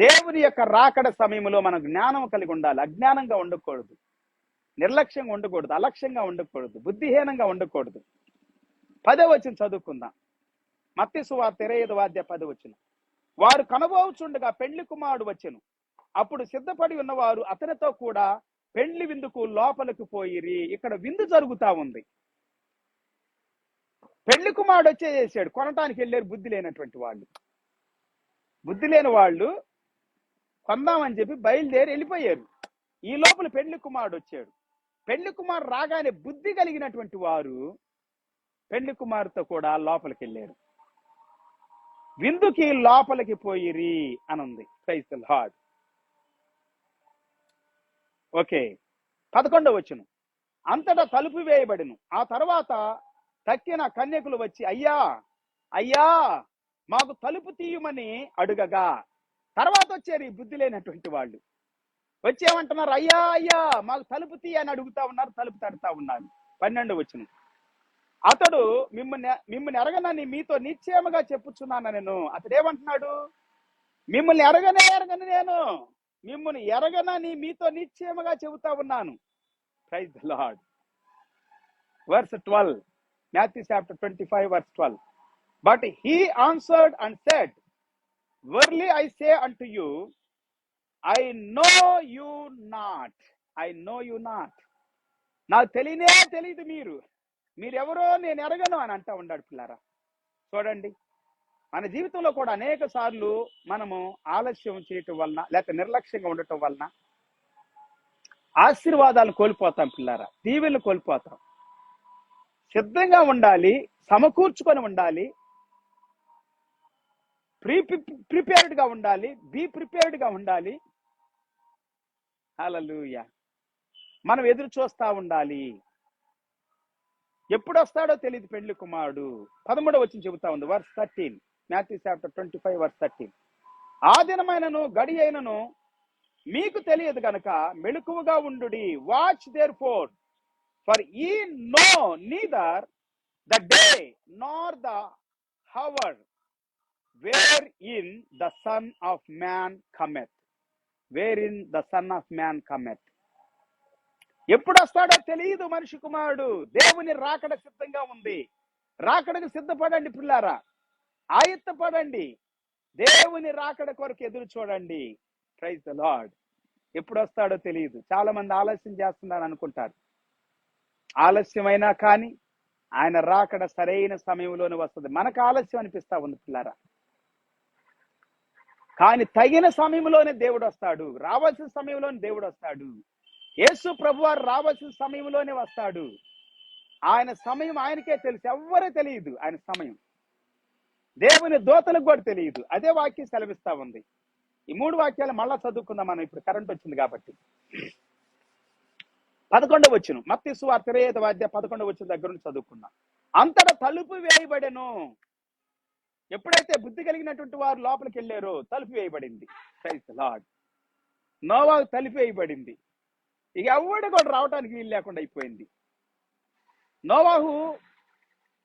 దేవుని యొక్క రాకడ సమయంలో మనం జ్ఞానం కలిగి ఉండాలి. అజ్ఞానంగా ఉండకూడదు, నిర్లక్ష్యంగా ఉండకూడదు, అలక్ష్యంగా ఉండకూడదు, బుద్ధిహీనంగా ఉండకూడదు. 10వ వచనం చదువుకుందాం. మత్తయి సువార్త 25వ అధ్యాయం 10వ వచనం. వారు కనబోచుండగా పెళ్లి కుమారుడు వచ్చెను. అప్పుడు సిద్ధపడి ఉన్నవారు అతనితో కూడా పెళ్లి విందుకు లోపలికి పోయిరి. ఇక్కడ విందు జరుగుతా ఉంది. పెళ్లి కుమారుడు వచ్చేసాడు, కొనటానికి వెళ్ళారు బుద్ధి లేనటువంటి వాళ్ళు. బుద్ధి లేని వాళ్ళు కొందామని చెప్పి బయలుదేరి వెళ్ళిపోయారు. ఈ లోపల పెళ్లి కుమారుడు వచ్చాడు. పెళ్లి కుమారుడు రాగానే బుద్ధి కలిగినటువంటి వారు పెళ్లి కుమారుతో కూడా లోపలికి వెళ్ళారు. విందుకి లోపలికి పోయిరి అని ఉంది. Praise the Lord. ఓకే, 11వ వచనం. అంతటా తలుపు వేయబడిను. ఆ తర్వాత తక్కిన కన్యకులు వచ్చి, అయ్యా అయ్యా మాకు తలుపు తీయమని అడుగగా, తర్వాత వచ్చారు ఈ బుద్ధి లేనటువంటి వాళ్ళు. వచ్చి ఏమంటున్నారు, అయ్యా అయ్యా మాకు తలుపు తీయ అని అడుగుతా ఉన్నారు, తలుపు తడుతా ఉన్నారు. 12వ వచనం. అతడు మిమ్మల్ని ఎరగనని మీతో నిశ్చయముగా చెప్పుచున్నాను నేను. అతడు ఏమంటున్నాడు, మిమ్మల్ని ఎరగనే నేను, మిమ్మల్ని ఎరగనని మీతో నిశ్చయముగా చెబుతా ఉన్నాను. Praise the Lord. Verse 12, Matthew chapter 25 verse 12. But he answered and said, verily I say unto you, I know you not. I know you not. నాకు తెలియదు మీరెవరో నేను ఎరగను అని అంటా ఉన్నాడు పిల్లారా. చూడండి, మన జీవితంలో కూడా అనేక సార్లు మనము ఆలస్యం చేయటం వలన, లేక నిర్లక్ష్యంగా ఉండటం వలన ఆశీర్వాదాలు కోల్పోతాం పిల్లారా, దీవెనలు కోల్పోతాం. సిద్ధంగా ఉండాలి, సమకూర్చుకొని ఉండాలి, ప్రిపేర్డ్ గా ఉండాలి, బీ ప్రిపేర్డ్ గా ఉండాలి. హల్లెలూయా. మనం ఎదురు చూస్తా ఉండాలి. ఎప్పుడు వస్తాడో తెలియదు పెళ్లి కుమారుడు. 13వ వచనం చెబుతా ఉంది, వర్స్ 13, Matthew chapter 25 verse 13. ఆ దినమైనను గడి అయినను మీకు తెలియదు గనక మెలకువగా ఉండుడి. Watch therefore ye know neither the day nor the hour wherein the Son of Man cometh. Wherein the Son of Man cometh. ఎప్పుడు వస్తాడో తెలియదు మనిషి కుమారుడు. దేవుని రాకడ సిద్ధంగా ఉంది. రాకడకు సిద్ధపడండి పిల్లారా, ఆయత్తపడండి. దేవుని రాకడ కొరకు ఎదురు చూడండి. Praise the Lord. ఎప్పుడు వస్తాడో తెలియదు. చాలా మంది ఆలస్యం చేస్తున్నారు అనుకుంటారు. ఆలస్యమైనా కానీ ఆయన రాకడ సరైన సమయంలోనే వస్తుంది. మనకు ఆలస్యం అనిపిస్తా ఉంది పిల్లారా, కానీ తగిన సమయంలోనే దేవుడు వస్తాడు. రావాల్సిన సమయంలోనే దేవుడు వస్తాడు. యేసు ప్రభువారు రావాల్సిన సమయంలోనే వస్తాడు. ఆయన సమయం ఆయనకే తెలుసు, ఎవ్వరూ తెలియదు ఆయన సమయం. దేవుని దూతలకు కూడా తెలియదు. అదే వాక్యం సెలవిస్తా ఉంది. ఈ 3 వాక్యాలు మళ్ళా చదువుకుందాం మనం, ఇప్పుడు కరెంట్ వచ్చింది కాబట్టి. 11వ వచనం, మత్తయి సువార్త 25వ అధ్యాయం 11వ వచనం దగ్గర నుంచి చదువుకుందాం. అంతటా తలుపు వేయబడెను. ఎప్పుడైతే బుద్ధి కలిగినటువంటి వారు లోపలికి వెళ్ళారో తలుపు వేయబడింది. Praise the Lord. నోవాహు తలుపు వేయబడింది. ఇక ఎవడు కూడా రావడానికి వీలు లేకుండా అయిపోయింది. నోవాహు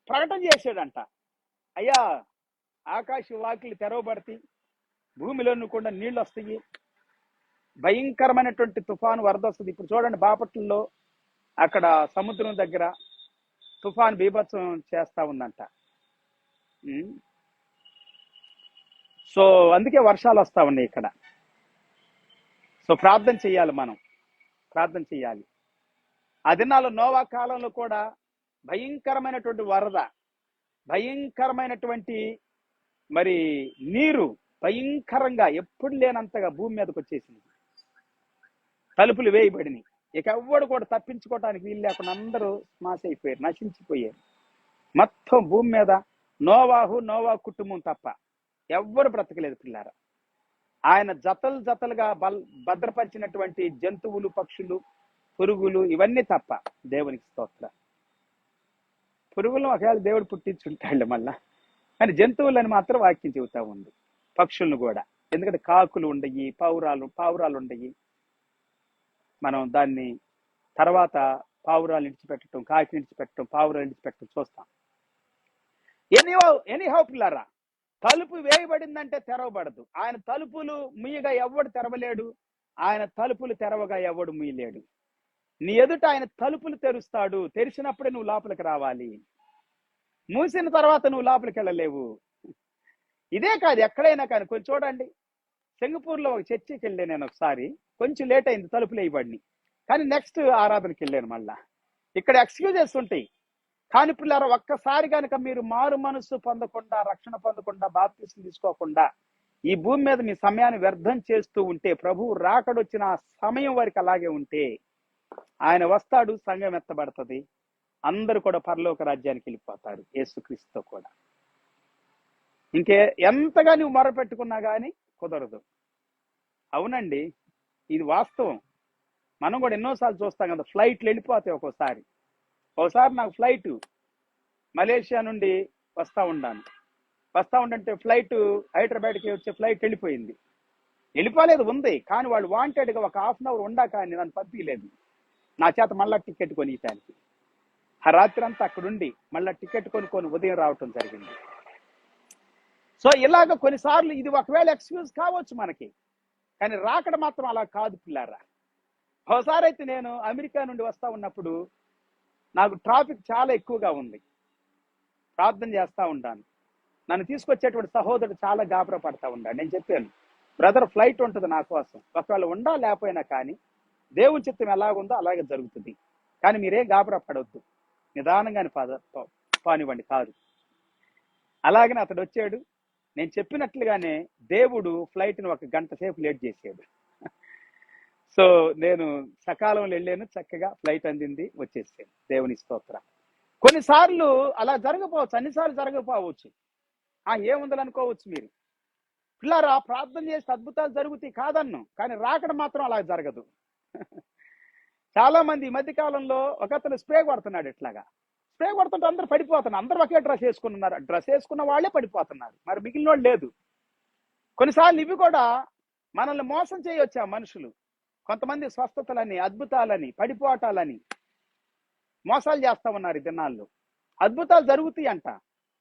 ప్రకటన చేశాడంట, అయ్యా ఆకాశ వాకిలు తెరవబడతాయి, భూమిలోనూ కూడా నీళ్ళు వస్తాయి, భయంకరమైనటువంటి తుఫాను వరద వస్తుంది. ఇప్పుడు చూడండి, బాపట్లలో అక్కడ సముద్రం దగ్గర తుఫాను బీభత్సం చేస్తా ఉందంట. సో అందుకే వర్షాలు వస్తా ఉన్నాయి ఇక్కడ. సో ప్రార్థన చెయ్యాలి, మనం ప్రార్థన చెయ్యాలి. ఆ దినాల్లో నోవా కాలంలో కూడా భయంకరమైనటువంటి వరద, భయంకరమైనటువంటి మరి నీరు భయంకరంగా ఎప్పుడు లేనంతగా భూమి మీదకి వచ్చేసింది. తలుపులు వేయబడినాయి. ఇక ఎవ్వడు కూడా తప్పించుకోవటానికి వీలు లేకుండా అందరూ స్మాష్ అయిపోయారు, నశించిపోయారు. మొత్తం భూమి మీద నోవా కుటుంబం తప్ప ఎవ్వరు బ్రతకలేదు పిల్లారా. ఆయన జతలు జతలుగా భద్రపరిచినటువంటి జంతువులు, పక్షులు, పురుగులు ఇవన్నీ తప్ప. దేవునికి స్తోత్రం. పురుగులను ఒకవేళ దేవుడు పుట్టించుంటాడు మళ్ళా, కానీ జంతువులని మాత్రం వాక్యం చెబుతా ఉంది. పక్షులను కూడా, ఎందుకంటే కాకులు ఉండయి, పావురాలు ఉండయి. మనం దాన్ని తర్వాత పావురాలు విడిచిపెట్టడం, కాకి విడిచిపెట్టడం, పావురాలు విడిచిపెట్టడం చూస్తాం. ఎనీహౌ పిల్లారా, తలుపు వేయబడిందంటే తెరవబడదు. ఆయన తలుపులు ముయ్యగా ఎవడు తెరవలేడు, ఆయన తలుపులు తెరవగా ఎవడు ముయ్యలేడు. నీ ఎదుట ఆయన తలుపులు తెరుస్తాడు. తెరిచినప్పుడే నువ్వు లోపలికి రావాలి. మూసిన తర్వాత నువ్వు లోపలికి వెళ్ళలేవు. ఇదే కాదు, ఎక్కడైనా కానీ. కొంచెం చూడండి, సింగపూర్లో ఒక చర్చికి వెళ్ళే నేను ఒకసారి, కొంచెం లేట్ అయింది, తలుపులు వేయబడినాయి. కానీ నెక్స్ట్ ఆరాధనకి వెళ్ళాను మళ్ళా. ఇక్కడ ఎక్స్క్యూజెస్ ఉంటాయి. కానీ పిల్లలు ఒక్కసారి కనుక మీరు మారు మనస్సు పొందకుండా, రక్షణ పొందకుండా, బాప్తిసం తీసుకోకుండా ఈ భూమి మీద మీ సమయాన్ని వ్యర్థం చేస్తూ ఉంటే, ప్రభువు రాకడొచ్చిన ఆ సమయం వరకు అలాగే ఉంటే, ఆయన వస్తాడు, సంఘం ఎత్తబడుతుంది, అందరూ కూడా పరలోక రాజ్యానికి వెళ్ళిపోతారు యేసుక్రీస్తుతో కూడా. ఇంకే ఎంతగా నువ్వు మొరపెట్టుకున్నా కానీ కుదరదు. అవునండి, ఇది వాస్తవం. మనం కూడా ఎన్నోసార్లు చూస్తాం కదా, ఫ్లైట్లు వెళ్ళిపోతాయి. ఒకసారి నాకు ఫ్లైట్ మలేషియా నుండి వస్తూ ఉండంటే ఫ్లైట్ హైదరాబాద్కి వచ్చే ఫ్లైట్ వెళ్ళిపోలేదు, ఉంది. కానీ వాళ్ళు వాంటెడ్గా ఒక హాఫ్ అన్ అవర్ ఉండా కానీ నన్ను పంపించలేదు. నా చేత మళ్ళా టికెట్ కొనియటానికి ఆ రాత్రి అంతా అక్కడుండి మళ్ళీ టికెట్ కొనుక్కొని ఉదయం రావటం జరిగింది. సో ఇలాగ కొన్నిసార్లు ఇది ఒకవేళ ఎక్స్క్యూజ్ కావచ్చు మనకి, కానీ రాకడ మాత్రం అలా కాదు పిల్లారా. ఒకసారి అయితే నేను అమెరికా నుండి వస్తా ఉన్నప్పుడు నాకు ట్రాఫిక్ చాలా ఎక్కువగా ఉంది. ప్రార్థన చేస్తూ ఉంటాను. నన్ను తీసుకొచ్చేటువంటి సహోదరుడు చాలా గాబరా పడతా ఉన్నాడు. నేను చెప్పాను, బ్రదర్ ఫ్లైట్ ఉంటుంది నా కోసం, ఒకవేళ ఉండా లేకపోయినా కానీ దేవుని చిత్తం ఎలాగుందో అలాగే జరుగుతుంది, కానీ మీరేం గాబరా పడవద్దు, నిదానంగానే పానివ్వండి కాదు. అలాగనే అతడు వచ్చాడు. నేను చెప్పినట్లుగానే దేవుడు ఫ్లైట్ని 1 గంట సేపు లేట్ చేసాడు. సో నేను సకాలంలో వెళ్ళాను, చక్కగా ఫ్లైట్ అందింది, వచ్చేసాను. దేవుని స్తోత్రం. కొన్నిసార్లు అలా జరగకపోవచ్చు, అన్నిసార్లు జరగకపోవచ్చు. ఏముందని అనుకోవచ్చు మీరు. పిల్లారా, ప్రార్థన చేస్తే అద్భుతాలు జరుగుతాయి కాదన్ను, కానీ రాకడ మాత్రం అలా జరగదు. చాలా మంది ఈ మధ్య కాలంలో ఒకతను స్ప్రే కొడుతున్నాడు. ఇట్లాగా స్ప్రే కొడుతుంటే అందరూ పడిపోతున్నారు. అందరూ ఒకే డ్రెస్ వేసుకున్నారు. డ్రెస్ వేసుకున్న వాళ్ళే పడిపోతున్నారు, మరి మిగిలిన వాళ్ళు లేదు. కొన్నిసార్లు ఇవి కూడా మనల్ని మోసం చేయొచ్చా మనుషులు. కొంతమంది స్వస్థతలని, అద్భుతాలని, పడిపోవటాలని మోసాలు చేస్తా ఉన్నారు. ఈ దినాల్లో అద్భుతాలు జరుగుతాయి అంట,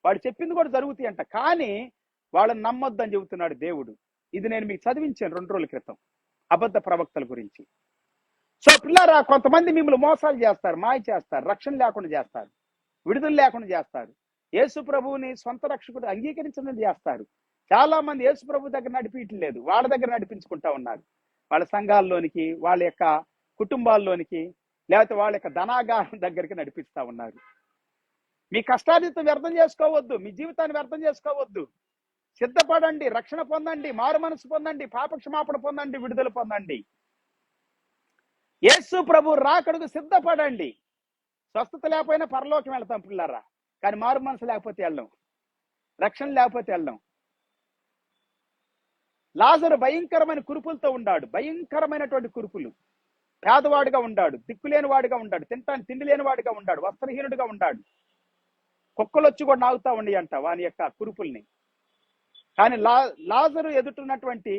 వాడు చెప్పింది కూడా జరుగుతాయి అంట, కానీ వాళ్ళని నమ్మొద్దని చెబుతున్నాడు దేవుడు. ఇది నేను మీకు చదివించాను 2 రోజుల క్రితం అబద్ధ ప్రవక్తల గురించి. సో పిల్లారా, కొంతమంది మిమ్మల్ని మోసాలు చేస్తారు, మాయ చేస్తారు, రక్షణ లేకుండా చేస్తారు, విడుదల లేకుండా చేస్తారు, యేసు ప్రభువుని సొంత రక్షకుడు అంగీకరించడం చేస్తారు. చాలా మంది యేసు ప్రభు దగ్గర నడిపించలేదు, వాళ్ళ దగ్గర నడిపించుకుంటా ఉన్నారు. వాళ్ళ సంఘాల్లోనికి, వాళ్ళ యొక్క కుటుంబాల్లోనికి, లేకపోతే వాళ్ళ యొక్క ధనాగారం దగ్గరికి నడిపిస్తా ఉన్నారు. మీ కష్టార్జితం వ్యర్థం చేసుకోవద్దు, మీ జీవితాన్ని వ్యర్థం చేసుకోవద్దు. సిద్ధపడండి, రక్షణ పొందండి, మారు మనసు పొందండి, పాప క్షమాపణ పొందండి, విడుదల పొందండి. యేసు ప్రభు రాకడకు సిద్ధపడండి. స్వస్థత లేకపోయినా పరలోకం వెళ్తాం పిల్లారా, కానీ మారు మనసు లేకపోతే వెళ్ళం, రక్షణ లేకపోతే వెళ్ళం. లాజరు భయంకరమైన కురుపులతో ఉన్నాడు, భయంకరమైనటువంటి కురుపులు. పేదవాడిగా ఉన్నాడు, దిక్కులేని వాడిగా ఉన్నాడు, తినటానికి తిండి లేని వాడిగా ఉన్నాడు, వస్త్రహీనుడిగా ఉన్నాడు. కుక్కలు వచ్చి కూడా నాగుతా ఉండి అంట వాని యొక్క కురుపుల్ని. కానీ లాజరు ఎదుటున్నటువంటి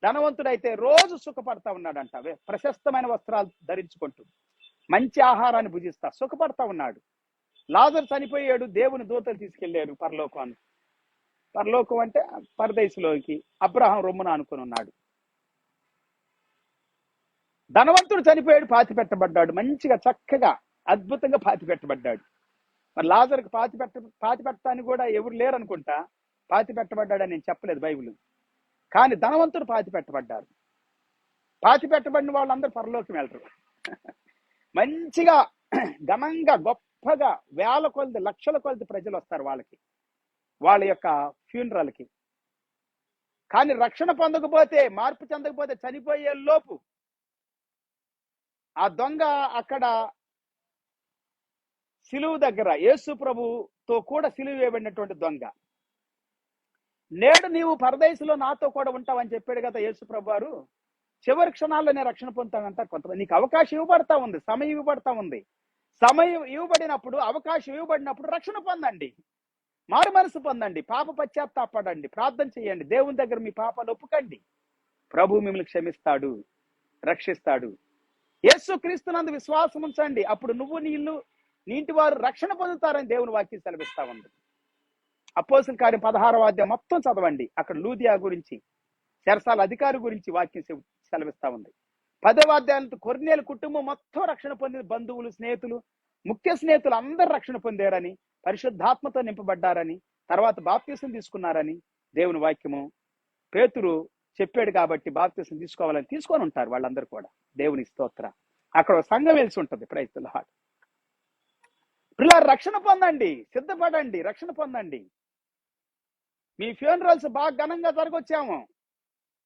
ధనవంతుడైతే రోజు సుఖపడతా ఉన్నాడంట, ప్రశస్తమైన వస్త్రాలు ధరించుకుంటూ మంచి ఆహారాన్ని భుజిస్తా సుఖపడతా ఉన్నాడు. లాజరు చనిపోయాడు, దేవుని దూతలు తీసుకెళ్లారు పరలోకాన్ని. పరలోకం అంటే పరదేశంలోకి, అబ్రహాం రొమ్మున అనుకుని ఉన్నాడు. ధనవంతుడు చనిపోయాడు, పాతి పెట్టబడ్డాడు, మంచిగా చక్కగా అద్భుతంగా పాతి పెట్టబడ్డాడు. మరి లాజరుకు పాతి పెట్టడానికి కూడా ఎవరు లేరు అనుకుంటా, పాతి పెట్టబడ్డాడని నేను చెప్పలేదు బైబిల్. కానీ ధనవంతుడు పాతి పెట్టబడ్డారు. పాతి పెట్టబడిన వాళ్ళందరూ పరలోకం వెళ్ళరు. మంచిగా ఘనంగా గొప్పగా వేల కొలది లక్షల కొలది ప్రజలు వస్తారు వాళ్ళ యొక్క ఫ్యూనరల్కి. కానీ రక్షణ పొందకపోతే, మార్పు చెందకపోతే, చనిపోయే లోపు ఆ దొంగ అక్కడ సిలువు దగ్గర యేసు ప్రభుతో కూడా సిలువు వేయబడినటువంటి దొంగ, నేడు నీవు పరదేశంలో నాతో కూడా ఉంటావని చెప్పాడు కదా యేసు ప్రభు వారు. చివరి క్షణాల్లో నేను రక్షణ పొందుతానంట. కొంతమంది నీకు అవకాశం ఇవ్వబడతా ఉంది, సమయం ఇవ్వబడతా ఉంది. సమయం ఇవ్వబడినప్పుడు, అవకాశం ఇవ్వబడినప్పుడు రక్షణ పొందండి, మారు మనసు పొందండి, పాప పశ్చాత్తాపడండి, ప్రార్థన చేయండి, దేవుని దగ్గర మీ పాపాలు ఒప్పుకండి. ప్రభు మిమ్మల్ని క్షమిస్తాడు, రక్షిస్తాడు. యేసు క్రీస్తునందు విశ్వాసం ఉంచండి, అప్పుడు నువ్వు నీ ఇల్లు నీ ఇంటి వారు రక్షణ పొందుతారని దేవుని వాక్యం సెలవిస్తా ఉంది. అపోస్తలుల కార్యం 16వ అధ్యాయం మొత్తం చదవండి. అక్కడ లూదియా గురించి, చెరసాల అధికారి గురించి వాక్యం సెలవిస్తా ఉంది. 10వ అధ్యాయంలో కొర్నేలు కుటుంబం మొత్తం రక్షణ పొందిన, బంధువులు, స్నేహితులు, ముఖ్య స్నేహితులు అందరూ రక్షణ పొందారని, పరిశుద్ధాత్మతో నింపబడ్డారని, తర్వాత బాప్తిసం తీసుకున్నారని దేవుని వాక్యము పేతురు చెప్పాడు. కాబట్టి బాప్తిసం తీసుకోవాలని తీసుకొని ఉంటారు వాళ్ళందరూ కూడా. దేవుని స్తోత్ర. అక్కడ సంఘం వెలిసి ఉంటుంది. Praise the Lord. పిల్లలు రక్షణ పొందండి, సిద్ధపడండి, రక్షణ పొందండి. మీ ఫ్యూనరల్స్ బాగా ఘనంగా జరగొచ్చాము,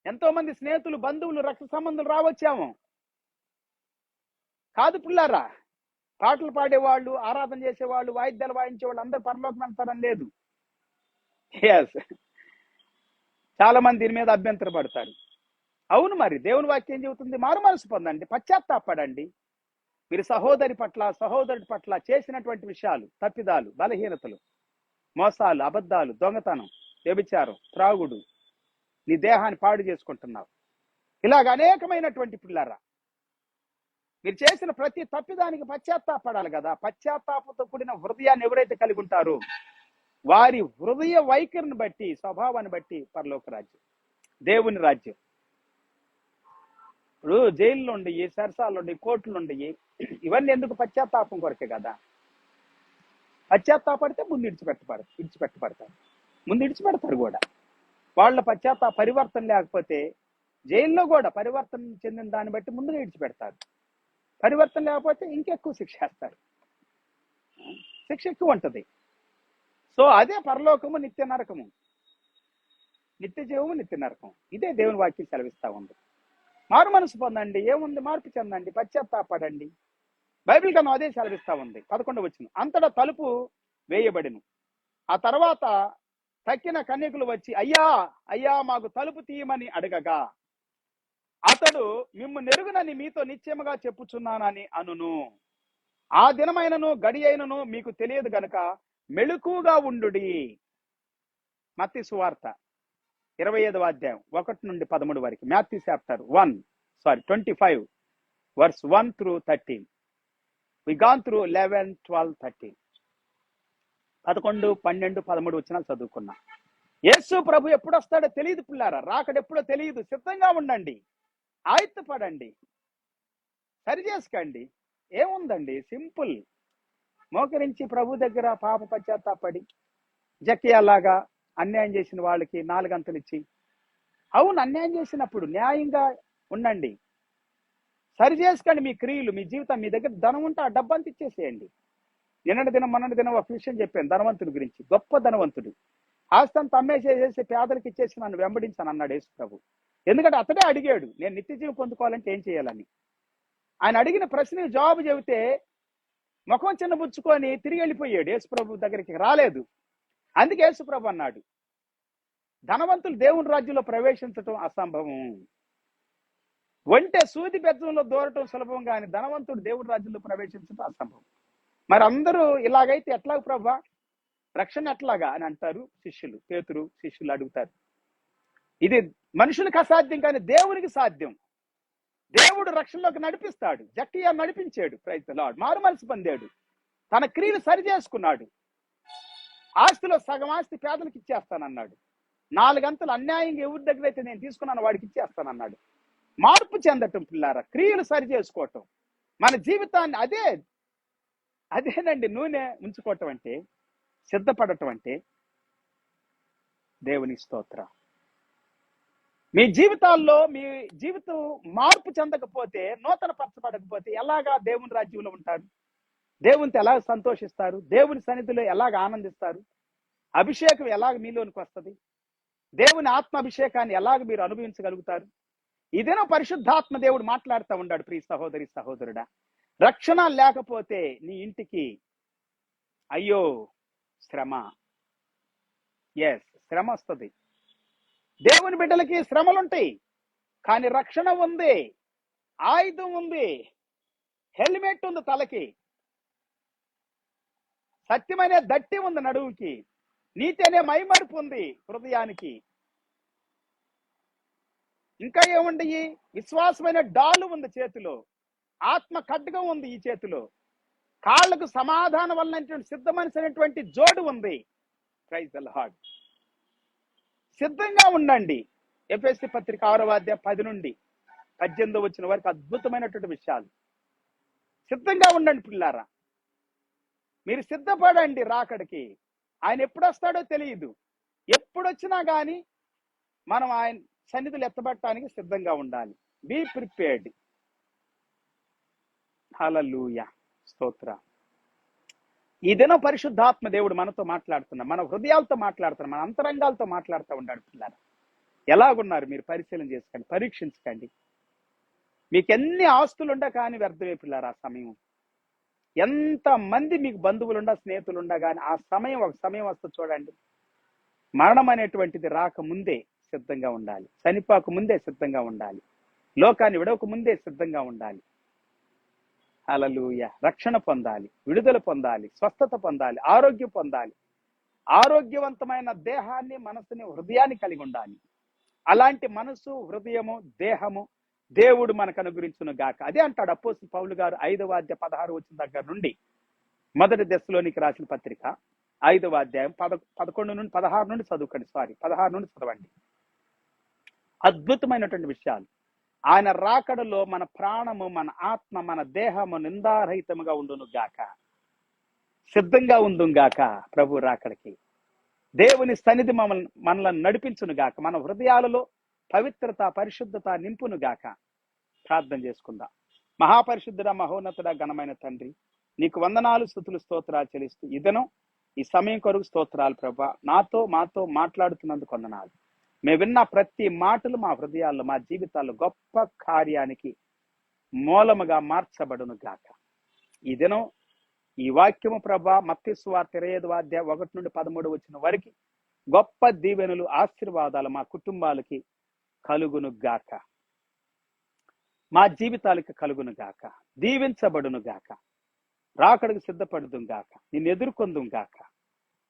ఎంతో మంది స్నేహితులు, బంధువులు, రక్త సంబంధులు రావచ్చాము. కాదు పిల్లారా, పాటలు పాడేవాళ్ళు, ఆరాధన చేసేవాళ్ళు, వాయిద్యాలు వాయించేవాళ్ళు అందరూ పరలోకం వెళ్తారని లేదు. ఎస్, చాలా మంది దీని మీద అభ్యంతర పడతారు. అవును, మరి దేవుని వాక్యం చెబుతుంది మారు మనసు పొందండి, పశ్చాత్తాపడండి. మీరు సహోదరుడి పట్ల చేసినటువంటి విషయాలు, తప్పిదాలు, బలహీనతలు, మోసాలు, అబద్ధాలు, దొంగతనం, వ్యభిచారం, త్రాగుడు, నీ దేహాన్ని పాడు చేసుకుంటున్నావు, ఇలాగ అనేకమైనటువంటి పిల్లారా మీరు చేసిన ప్రతి తప్పిదానికి పశ్చాత్తాపడాలి కదా. పశ్చాత్తాపంతో కూడిన హృదయాన్ని ఎవరైతే కలిగి ఉంటారో వారి హృదయ వైఖరిని బట్టి, స్వభావాన్ని బట్టి పరలోక రాజ్యం, దేవుని రాజ్యం. ఇప్పుడు జైల్లో ఉండయి, సరసాలు ఉండయి, కోర్టులు ఉండయి, ఇవన్నీ ఎందుకు? పశ్చాత్తాపం కొరకే కదా. పశ్చాత్తాపడితే ముందు ఇడిచిపెట్టబడతారు, ముందు ఇడిచిపెడతారు కూడా. వాళ్ళ పరివర్తన లేకపోతే జైల్లో కూడా పరివర్తన చెందిన దాన్ని బట్టి ముందుగా ఇడిచిపెడతారు. పరివర్తన లేకపోతే ఇంకెక్కువ శిక్ష వేస్తారు, శిక్ష ఎక్కువ ఉంటుంది. సో అదే పరలోకము, నిత్య నరకము, నిత్య జీవము, నిత్య నరకం. ఇదే దేవుని వాక్యం సెలవిస్తా ఉంది. మారు మనసు పొందండి, ఏముంది, మార్పు చెందండి, పశ్చాత్తాపడండి. బైబిల్ గ్రంథం అదే సెలవిస్తా ఉంది. 11వ వచనం, అంతటా తలుపు వేయబడిను. ఆ తర్వాత తక్కిన కన్యకులు వచ్చి అయ్యా అయ్యా మాకు తలుపు తీయమని అడగగా అతడు మిమ్ము నెరుగునని మీతో నిశ్చయముగా చెప్పుచున్నానని అనును. ఆ దినమైనను గడి అయినను మీకు తెలియదు గనుక మెళుకుగా ఉండుడి. మత్తయి సువార్త 25వ అధ్యాయం 1 నుండి 13 వరకు. Matthew chapter 25 verse 1 through 13. We gone through 11, 12, 13. 11, 12, 13 వచనాలు చదువుకున్నాం. యేసు ప్రభు ఎప్పుడు వస్తాడో తెలియదు పిల్లారా, రాకడ ఎప్పుడో తెలియదు. సిద్ధంగా ఉండండి, ఆయుత్తపడండి, సరి చేసుకోండి. ఏముందండి, సింపుల్. మోకరించి ప్రభు దగ్గర పాప పశ్చాత్తాపడి, జక్కియాలాగా అన్యాయం చేసిన వాళ్ళకి 4 గంటలు ఇచ్చి, అవును అన్యాయం చేసినప్పుడు న్యాయంగా ఉండండి, సరి చేసుకోండి మీ క్రియలు, మీ జీవితం. మీ దగ్గర ధనం ఉంటే ఆ డబ్బంతా ఇచ్చేసేయండి. మొన్నటి దినం ఒక విషయం చెప్పాను ధనవంతుడి గురించి. గొప్ప ధనవంతుడు, ఆస్తంతా అమ్మేసేసి పేదలకు ఇచ్చేసి నన్ను వెంబడించాను అన్నాడు యేసు ప్రభు. ఎందుకంటే అతడే అడిగాడు, నేను నిత్య జీవం పొందుకోవాలంటే ఏం చేయాలని. ఆయన అడిగిన ప్రశ్నకి జవాబు చెబితే ముఖం చిన్నబుచ్చుకొని తిరిగి వెళ్ళిపోయాడు, యేసు ప్రభు దగ్గరికి రాలేదు. అందుకే యేసు ప్రభు అన్నాడు, ధనవంతులు దేవుని రాజ్యంలో ప్రవేశించటం అసంభవం. ఒంటె సూది బెజ్జంలో దూరటం సులభం, కానీ ధనవంతుడు దేవుని రాజ్యంలో ప్రవేశించటం అసంభవం. మరి అందరూ ఇలాగైతే ఎట్లాగ ప్రభా, రక్షణ ఎట్లాగా అని అంటారు శిష్యులు. పేతురు శిష్యులు అడుగుతారు. ఇది మనుషులకు అసాధ్యం, కానీ దేవునికి సాధ్యం. దేవుడు రక్షణలోకి నడిపిస్తాడు. జక్కయ్య నడిపించాడు, ప్రైజ్ ది లార్డ్. మారు మనసు పొందాడు, తన క్రియలు సరి చేసుకున్నాడు. ఆస్తిలో సగం ఆస్తి పేదలకు ఇచ్చేస్తానన్నాడు. 4 అంతలు అన్యాయంగా ఎవరి దగ్గర అయితే నేను తీసుకున్నాను వాడికి ఇచ్చేస్తానన్నాడు. మార్పు చెందటం పిల్లారా, క్రియలు సరి చేసుకోవటం, మన జీవితాన్ని అదేనండి నూనె ఉంచుకోవటం అంటే, సిద్ధపడటం అంటే. దేవుని స్తోత్రం. మీ జీవితాల్లో మీ జీవితం మార్పు చెందకపోతే, నూతన పరచబడకపోతే ఎలాగా దేవుని రాజ్యంలో ఉంటారు? దేవునితో ఎలాగ సంతోషిస్తారు? దేవుని సన్నిధిలో ఎలాగ ఆనందిస్తారు? అభిషేకం ఎలాగ మీలోనికి వస్తుంది? దేవుని ఆత్మ అభిషేకాన్ని ఎలాగ మీరు అనుభవించగలుగుతారు? ఇదేనో పరిశుద్ధాత్మ దేవుడు మాట్లాడుతూ ఉన్నాడు. ప్రియ సహోదరి సహోదరుడా, రక్షణ లేకపోతే నీ ఇంటికి అయ్యో శ్రమ. శ్రమ వస్తుంది. దేవుని బిడ్డలకి శ్రమలుంటాయి, కానీ రక్షణ ఉంది, ఆయుధం ఉంది, హెల్మెట్ ఉంది తలకి, సత్యమనే దట్టి ఉంది నడువుకి, నీతి అనే మైమరుపు ఉంది హృదయానికి. ఇంకా ఏముండి, విశ్వాసమైన డాలు ఉంది చేతిలో, ఆత్మ ఖడ్గం ఉంది ఈ చేతిలో, కాళ్లకు సమాధానం వలన సిద్ధమనిసినటువంటి జోడు ఉంది. Praise the Lord. సిద్ధంగా ఉండండి. ఎఫెసీ పత్రిక 6వ అధ్యాయం 10 నుండి 18 వచ్చిన వరకు అద్భుతమైనటువంటి విషయాలు. సిద్ధంగా ఉండండి పిల్లారా, మీరు సిద్ధపడండి రాకడికి. ఆయన ఎప్పుడు వస్తాడో తెలియదు. ఎప్పుడు వచ్చినా కానీ మనం ఆయన సన్నిధులు ఎత్తబట్టడానికి సిద్ధంగా ఉండాలి. Be prepared. హల్లెలూయా, స్తోత్ర. ఈ దినం పరిశుద్ధాత్మ దేవుడు మనతో మాట్లాడుతున్నాడు, మన హృదయాలతో మాట్లాడుతున్నాడు, మన అంతరంగాలతో మాట్లాడుతూ ఉన్నాడు. పిల్లలు ఎలాగున్నారు మీరు పరిశీలన చేసుకోండి, పరీక్షించకండి. మీకు ఎన్ని ఆస్తులుండా కానీ వ్యర్థమే పిల్లారు. ఆ సమయం ఎంత మంది మీకు బంధువులుండా స్నేహితులుండా కానీ ఆ సమయం ఒక సమయం వస్తుంది చూడండి. మరణం అనేటువంటిది రాకముందే సిద్ధంగా ఉండాలి, చనిపోక ముందే సిద్ధంగా ఉండాలి, లోకాన్ని విడవక ముందే సిద్ధంగా ఉండాలి. హల్లెలూయా. రక్షణ పొందాలి, విడుదల పొందాలి, స్వస్థత పొందాలి, ఆరోగ్యం పొందాలి. ఆరోగ్యవంతమైన దేహాన్ని, మనసుని, హృదయాన్ని కలిగి ఉండాలి. అలాంటి మనసు, హృదయము, దేహము దేవుడు మనకు అనుగ్రహించును గాక. అదే అంటాడు అపోస్తలుడు పౌలు గారు 5వ అధ్యాయం 16 వచ్చిన దగ్గర నుండి. మొదటి దశలోనికి రాసిన పత్రిక 5వ అధ్యాయం 11 నుండి 16 నుండి చదువుకోండి. 16 నుండి చదవండి. అద్భుతమైనటువంటి విషయాలు. ఆయన రాకడలో మన ప్రాణము, మన ఆత్మ, మన దేహము నిందారహితముగా ఉండును గాక. సిద్ధంగా ఉండును గాక ప్రభు రాకడికి. దేవుని సన్నిధి మనల్ని నడిపించును గాక. మన హృదయాలలో పవిత్రత, పరిశుద్ధత నింపును గాక. ప్రార్థన చేసుకుందాం. మహాపరిశుద్ధుడ, మహోన్నతుడ, ఘనమైన తండ్రి, నీకు వందనాలు, స్తుతులు, స్తోత్రాలు చెల్లిస్తూ ఇదను ఈ సమయం కొరకు స్తోత్రాలు ప్రభా. మాతో మాట్లాడుతున్నందుకు వందనాలు. మేము విన్న ప్రతి మాటలు మా హృదయాల్లో, మా జీవితాల్లో గొప్ప కార్యానికి మూలముగా మార్చబడును గాక. ఈ దినం ఈ వాక్యము ప్రభా మత్తయి సువార్త 25వ అధ్యాయం 1 నుండి 13 వచ్చిన వరకు గొప్ప దీవెనలు, ఆశీర్వాదాలు మా కుటుంబాలకి కలుగును గాక, మా జీవితాలకి కలుగును గాక, దీవించబడును గాక, రాకడకు సిద్ధపడుదుం గాక, నిన్ను ఎదుర్కొందుం గాక.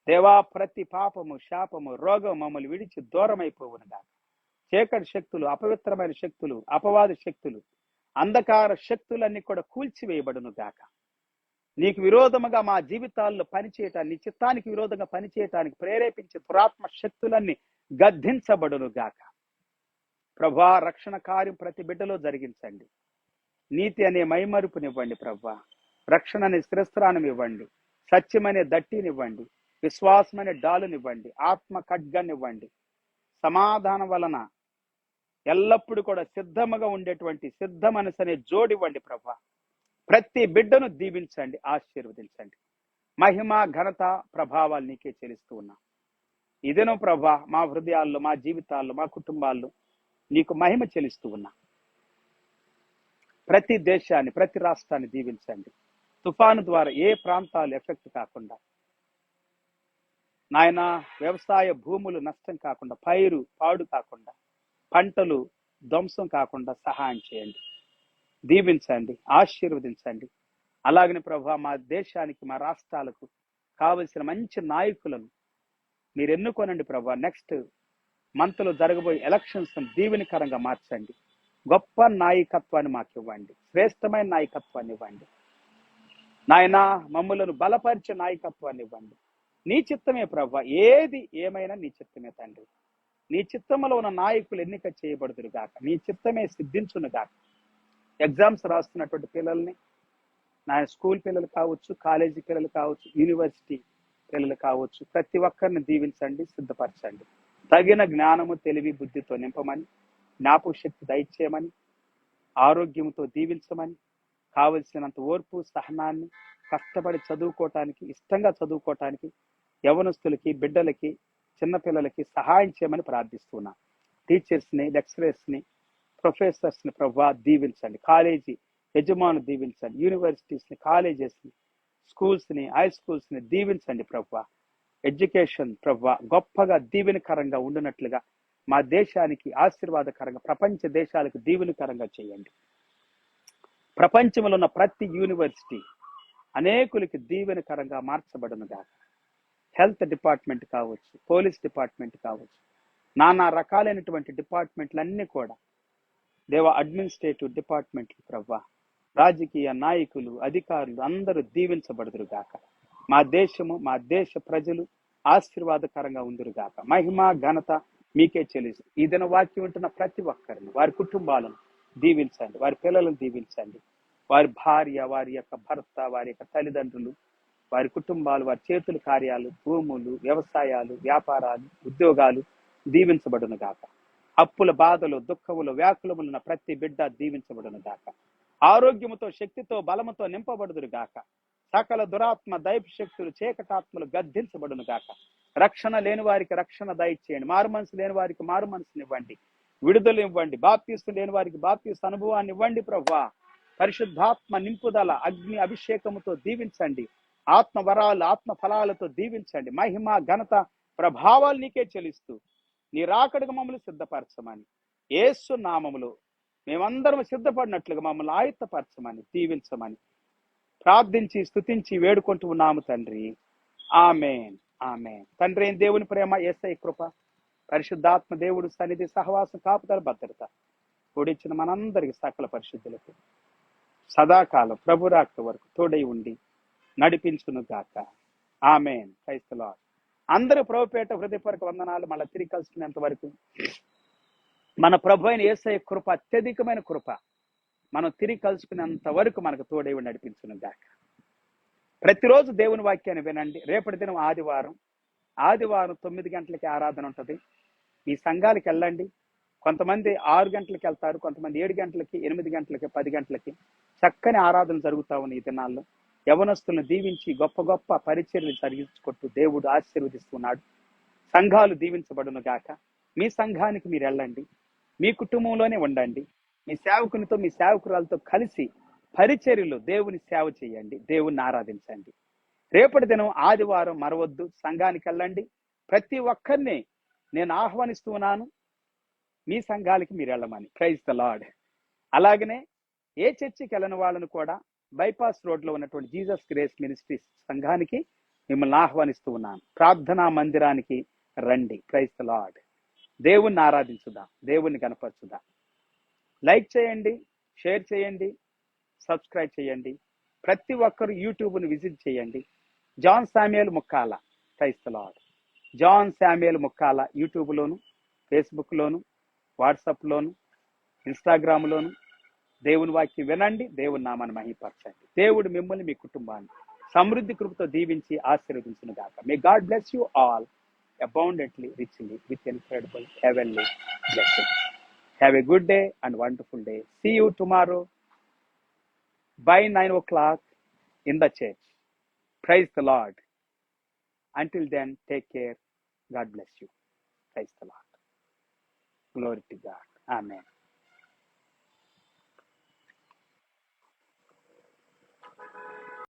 దేవా, ప్రతి పాపము, శాపము, రోగం మమ్మల్ని విడిచి దూరమైపోవును గాక. చీకటి శక్తులు, అపవిత్రమైన శక్తులు, అపవాద శక్తులు, అంధకార శక్తులన్నీ కూడా కూల్చివేయబడును గాక. నీకు విరోధముగా మా జీవితాల్లో పనిచేయటానికి, నీ చిత్తానికి విరోధంగా పనిచేయటానికి ప్రేరేపించే దురాత్మ శక్తులన్నీ గద్దించబడును గాక. ప్రభా, రక్షణ కార్యం ప్రతి బిడ్డలో జరిగించండి. నీతి అనే మైమరుపునివ్వండి ప్రభా. రక్షణ అనే శిరస్త్రానం ఇవ్వండి, సత్యమనే దట్టినివ్వండి, విశ్వాసమనే డాలునివ్వండి, ఆత్మ ఖడ్గాన్నివ్వండి. సమాధానం వలన ఎల్లప్పుడూ కూడా సిద్ధముగా ఉండేటువంటి సిద్ధ మనసు అనే జోడివ్వండి ప్రభా. ప్రతి బిడ్డను దీవించండి, ఆశీర్వదించండి. మహిమ ఘనత ప్రభావాలు నీకే చెల్లిస్తూ ఉన్నాం. ఇదేనో ప్రభా, మా హృదయాల్లో, మా జీవితాల్లో, మా కుటుంబాల్లో నీకు మహిమ చెల్లిస్తూ ఉన్నా. ప్రతి దేశాన్ని, ప్రతి రాష్ట్రాన్ని దీవించండి. తుఫాను ద్వారా ఏ ప్రాంతాలు ఎఫెక్ట్ కాకుండా నాయన, వ్యవసాయ భూములు నష్టం కాకుండా, పైరు పాడు కాకుండా, పంటలు ధ్వంసం కాకుండా సహాయం చేయండి, దీవించండి, ఆశీర్వదించండి. అలాగనే ప్రభా, మా దేశానికి, మా రాష్ట్రాలకు కావలసిన మంచి నాయకులను మీరు ఎన్నుకోనండి ప్రభా. నెక్స్ట్ మంత్ లో జరగబోయే ఎలక్షన్స్ దీవెనకరంగా మార్చండి. గొప్ప నాయకత్వాన్ని మాకు ఇవ్వండి, శ్రేష్టమైన నాయకత్వాన్ని ఇవ్వండి నాయన. మమ్ములను బలపరిచే నాయకత్వాన్ని ఇవ్వండి. నీ చిత్తమే ప్రభా, ఏది ఏమైనా నీ చిత్తమే తండ్రి. నీ చిత్తములో ఉన్న నాయకులు ఎన్నిక చేయబడుదురు గాక, నీ చిత్తమే సిద్ధించును గాక. ఎగ్జామ్స్ రాస్తున్నటువంటి పిల్లల్ని, నా స్కూల్ పిల్లలు కావచ్చు, కాలేజీ పిల్లలు కావచ్చు, యూనివర్సిటీ పిల్లలు కావచ్చు, ప్రతి ఒక్కరిని దీవించండి, సిద్ధపరచండి. తగిన జ్ఞానము, తెలివి, బుద్ధితో నింపమని, జ్ఞాపక శక్తి దయచేయమని, ఆరోగ్యంతో దీవించమని, కావలసినంత ఓర్పు, సహనాన్ని, కష్టపడి చదువుకోవటానికి, ఇష్టంగా చదువుకోవటానికి యవనస్తులకి, బిడ్డలకి, చిన్నపిల్లలకి సహాయం చేయమని ప్రార్థిస్తున్నా. టీచర్స్ని, లెక్చరర్స్ని, ప్రొఫెసర్స్ని ప్రభా దీవించండి. కాలేజీ యజమాను దీవించండి. యూనివర్సిటీస్ని, కాలేజెస్ని, స్కూల్స్ని, హై స్కూల్స్ని దీవించండి ప్రభా. ఎడ్యుకేషన్ ప్రభా గొప్పగా దీవెనకరంగా ఉండినట్లుగా మా దేశానికి ఆశీర్వాదకరంగా, ప్రపంచ దేశాలకు దీవెనకరంగా చేయండి. ప్రపంచంలో ఉన్న ప్రతి యూనివర్సిటీ అనేకులకి దీవెనకరంగా మార్చబడును గాక. హెల్త్ డిపార్ట్మెంట్ కావచ్చు, పోలీస్ డిపార్ట్మెంట్ కావచ్చు, నానా రకాలైనటువంటి డిపార్ట్మెంట్లన్నీ కూడా దేవ, అడ్మినిస్ట్రేటివ్ డిపార్ట్మెంట్లు ప్రభా, రాజకీయ నాయకులు, అధికారులు అందరూ దీవించబడుదురు గాక. మా దేశము, మా దేశ ప్రజలు ఆశీర్వాదకరంగా ఉందురు గాక. మహిమ ఘనత మీకే చెల్లిస్తూ ఈ దిన వాక్యం ఉంటున్న ప్రతి ఒక్కరిని, వారి కుటుంబాలను దీవించండి, వారి పిల్లలను దీవించండి, వారి భార్య, వారి యొక్క భర్త, వారి యొక్క తల్లిదండ్రులు, వారి కుటుంబాలు, వారి చేతుల కార్యాలు, భూములు, వ్యవసాయాలు, వ్యాపారాలు, ఉద్యోగాలు దీవించబడును గాక. అప్పుల బాధలు, దుఃఖములు, వ్యాకులములున్న ప్రతి బిడ్డ దీవించబడును గాక. ఆరోగ్యముతో, శక్తితో, బలముతో నింపబడుదురు గాక. సకల దురాత్మ, దైవ శక్తులు, చీకటాత్మలు గద్దించబడును గాక. రక్షణ లేని వారికి రక్షణ దయచేయండి, మారు మనసు లేని వారికి మారు మనసునివ్వండి, విడుదల ఇవ్వండి, బాప్తీసు లేని వారికి బాప్తీసు అనుభవాన్ని ఇవ్వండి ప్రభువా. పరిశుద్ధాత్మ నింపుదల, అగ్ని అభిషేకముతో దీవించండి, ఆత్మ వరాలు, ఆత్మ ఫలాలతో దీవించండి. మహిమ ఘనత ప్రభావాలు నీకే చెల్లిస్తూ నీ రాకడకు మమ్మల్ని సిద్ధపరచమని, యేసు నామములో మేమందరం సిద్ధపడినట్లుగా మమ్మల్ని ఆయుత్తపరచమని, దీవించమని ప్రార్థించి స్తుతించి వేడుకుంటూ ఉన్నాము తండ్రి. ఆమేన్, ఆమేన్. తండ్రి దేవుని ప్రేమ, యేసయ్య కృప, పరిశుద్ధాత్మ దేవుడు సన్నిధి, సహవాసం, కాపుదల, భద్రత కూడిచ్చిన మనందరికి, సకల పరిశుద్ధులకు సదాకాలం ప్రభు రాకడ వరకు తోడై ఉండి నడిపించును గాక. ఆమేన్. Praise the lord. అందరూ ప్రభుపేట హృదయపూర్వక వందనాలు. మళ్ళీ తిరిగి కలుసుకునేంత వరకు మన ప్రభు అయిన యేసయ్య కృప, అత్యధికమైన కృప, మనం తిరిగి కలుసుకునేంత వరకు మనకు తోడై ఉండి నడిపించును గాక. ప్రతిరోజు దేవుని వాక్యాన్ని వినండి. రేపటి దినం ఆదివారం 9 గంటలకి ఆరాధన ఉంటుంది. ఈ సంఘాలకు వెళ్ళండి. కొంతమంది 6 గంటలకి వెళ్తారు, కొంతమంది 7 గంటలకి, 8 గంటలకి, 10 గంటలకి చక్కని ఆరాధన జరుగుతా ఉన్నాయి. ఈ దినాల్లో యవనస్తులను దీవించి గొప్ప గొప్ప పరిచర్యలు జరిగించుకుంటూ దేవుడు ఆశీర్వదిస్తున్నాడు. సంఘాలు దీవించబడును గాక. మీ సంఘానికి మీరు వెళ్ళండి, మీ కుటుంబంలోనే ఉండండి, మీ సేవకునితో, మీ సేవకురాలతో కలిసి పరిచర్యలు దేవుని సేవ చేయండి, దేవుణ్ణి ఆరాధించండి. రేపటి దినం ఆదివారం మరవద్దు, సంఘానికి వెళ్ళండి. ప్రతి ఒక్కరిని నేను ఆహ్వానిస్తున్నాను మీ సంఘాలకి మీరు వెళ్ళమని. Praise the Lord. అలాగనే ఏ చర్చికి వెళ్ళని వాళ్ళను కూడా బైపాస్ రోడ్లో ఉన్నటువంటి జీసస్ గ్రేస్ మినిస్ట్రీస్ సంఘానికి మిమ్మల్ని ఆహ్వానిస్తూ ఉన్నాను. ప్రార్థనా మందిరానికి రండి. Praise the lord. దేవుణ్ణి ఆరాధించుదా, దేవుణ్ణి కనపరచుదా. లైక్ చేయండి, షేర్ చేయండి, సబ్స్క్రైబ్ చేయండి. ప్రతి ఒక్కరు యూట్యూబ్ను విజిట్ చేయండి. John Samuel Mukkala. Praise the lord. John Samuel Mukkala యూట్యూబ్లోను, ఫేస్బుక్లోను, వాట్సాప్లోను, ఇన్స్టాగ్రామ్లోను దేవుని వాక్యం వినండి, దేవుని నామాన్ని మహిమపరచండి. దేవుడు మిమ్మల్ని, మీ కుటుంబాన్ని సమృద్ధి కృపతో దీవించి ఆశీర్వదించును గాక. May God bless you all abundantly, richly, with incredible heavenly blessings. Have a good day and wonderful day. See you tomorrow by 9 o'clock in the church. Praise the Lord. Until then, take care. God bless you. Praise the Lord. Glory to God. Amen.